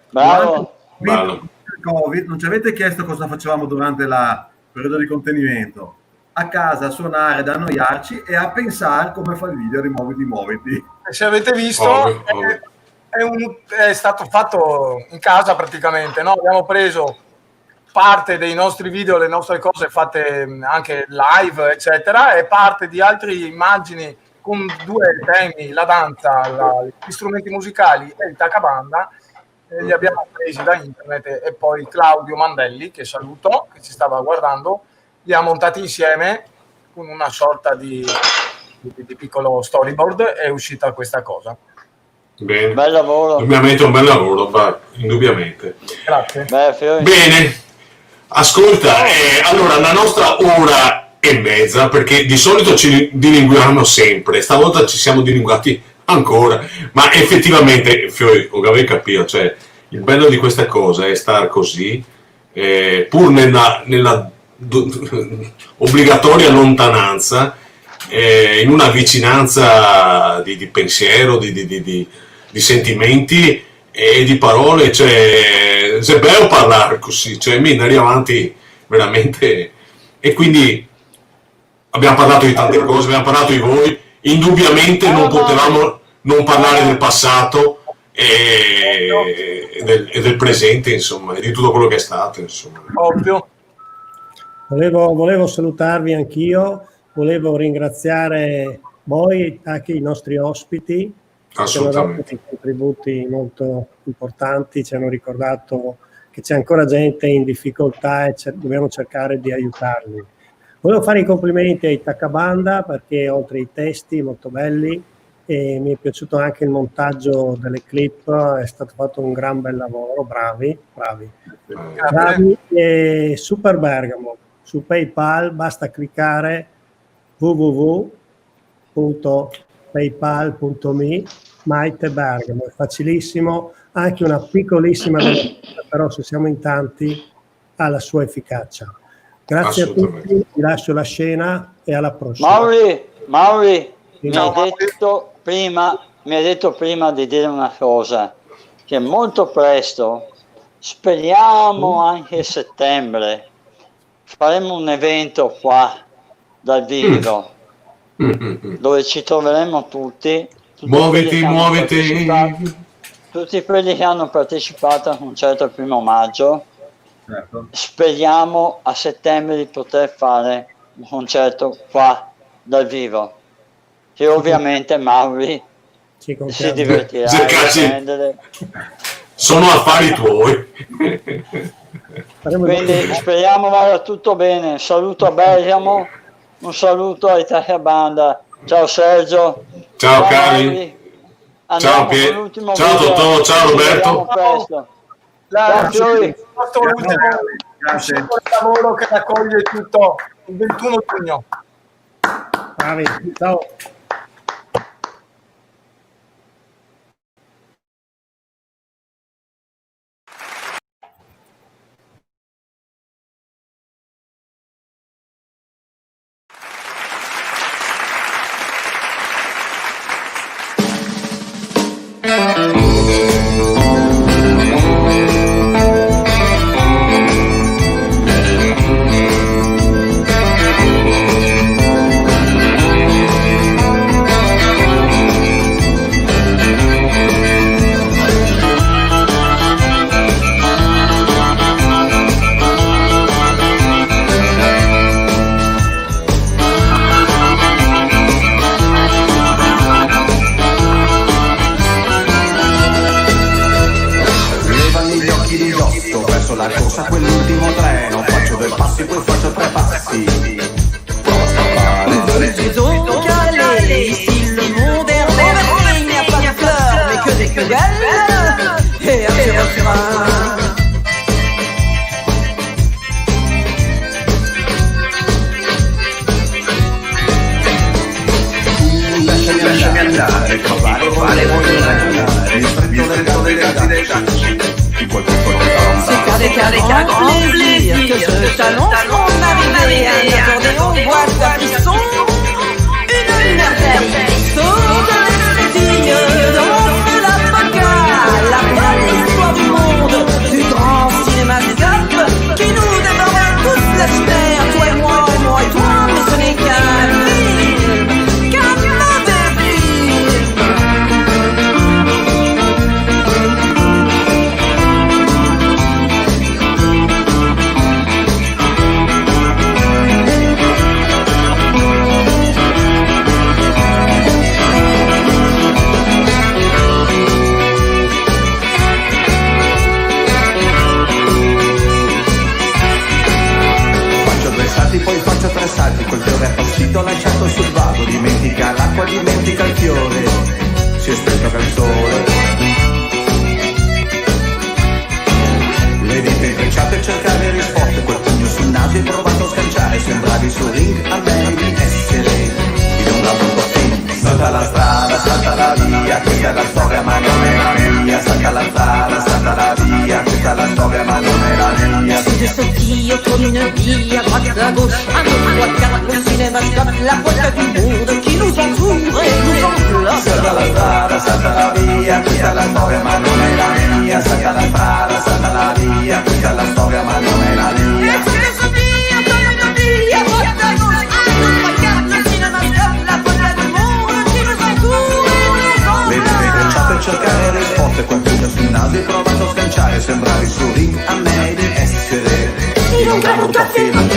Bravo. Bello. Il Covid, non ci avete chiesto cosa facevamo durante il periodo di contenimento? A casa a suonare, ad annoiarci e a pensare come fa il video di Muoviti, muoviti. Se avete visto, Ovvio, ovvio. è stato fatto in casa praticamente, no? Abbiamo preso parte dei nostri video, le nostre cose fatte anche live, eccetera, e parte di altre immagini con due temi, la danza, gli strumenti musicali e il tacabanda, li abbiamo presi da internet e poi Claudio Mandelli, che saluto, che ci stava guardando, li ha montati insieme con una sorta di piccolo storyboard e è uscita questa cosa. Bene. Bel lavoro. Indubbiamente un bel lavoro, indubbiamente. Grazie. Bene, ascolta, allora la nostra ora e mezza, perché di solito ci dilinguiamo sempre, stavolta ci siamo dilinguati ancora, ma effettivamente, Fiori, avevi capito, cioè, il bello di questa cosa è star così, pur nella obbligatoria lontananza, in una vicinanza di pensiero, di sentimenti e di parole, cioè, è bello parlare così, cioè, mi andare avanti veramente, e quindi abbiamo parlato di tante cose, abbiamo parlato di voi, indubbiamente non potevamo non parlare del passato e del presente, insomma, e di tutto quello che è stato, insomma. Ovvio. Volevo salutarvi anch'io, volevo ringraziare voi, anche i nostri ospiti, che hanno dato dei contributi molto importanti, ci hanno ricordato che c'è ancora gente in difficoltà e dobbiamo cercare di aiutarli. Volevo fare i complimenti ai Tacabanda perché oltre ai testi molto belli e mi è piaciuto anche il montaggio delle clip, è stato fatto un gran bel lavoro, bravi. E Super Bergamo, su PayPal basta cliccare www.paypal.me Maite Bergamo, è facilissimo, anche una piccolissima però se siamo in tanti ha la sua efficacia. Grazie a tutti, vi lascio la scena e alla prossima. Mauri, mi hai detto prima di dire una cosa, che molto presto, speriamo anche a settembre, faremo un evento qua dal vivo dove ci troveremo tutti tutti quelli che hanno partecipato al concerto il 1° maggio. Certo. Speriamo a settembre di poter fare un concerto qua dal vivo, che ovviamente Mauri si divertirà a prendere. Sono affari tuoi. Quindi speriamo vada tutto bene. Saluto a Bergamo, un saluto a Italia Banda. Ciao Sergio. Ciao cari. Ciao Pier. Ciao Totò, ciao Roberto. Grazie. Il lavoro che raccoglie tutto il 21 giugno. Bravi, ciao. La corsa quell'ultimo treno, faccio 2 passi poi faccio 3 passi. Donc allez, ici le monde est rêvé, il n'y a pas de fleurs, mais que des querelles et un petit refrain. Lasciami andare, provare, voglio andare, il freddo del dei ragazzi. C'est qu'avec un grand plaisir que je t'annonce mon arrivée. Un accordéon, boîte à frisson, une merveille. Saut de l'esthétique, danse la polka, la bonne histoire du monde, du grand cinémascope qui nous dévorait tous l'espère. Toi et moi et toi, mais ce n'est qu'un film, qu'un mauvais film. Poi faccio 3 salti, col fiore appassito lasciato sul vago. Dimentica l'acqua, dimentica il fiore, si è spento che il sole. Le dita intrecciate cercare risposte, quel pugno sul naso hai provato a scanciare. Sembravi su ring a me di essere in un lavoro film. Salta la strada, salta la via, questa è la storia ma non è la mia. Salta la strada, salta la via, questa è la storia ma non è la mia. Je sautille comme une bille à droite à gauche, un, 2, 3, 4, le cinémascope, la boîte du monde qui nous entoure et nous enveloppe. Salta la strada, salta la via, questa è la storia ma non è la mia. Salta la strada, salta la via, questa è la storia ma non è la mia. E je sautille comme une bille à droite à gauche, un, 2, 3, 4, le cinémascope, la boîte du monde qui nous entoure et nous enveloppe. Le dita intrecciate a cercare risposte, quel pugno sul naso hai provato a scanciare. Sembravi su ring a me di essere in un brutto film.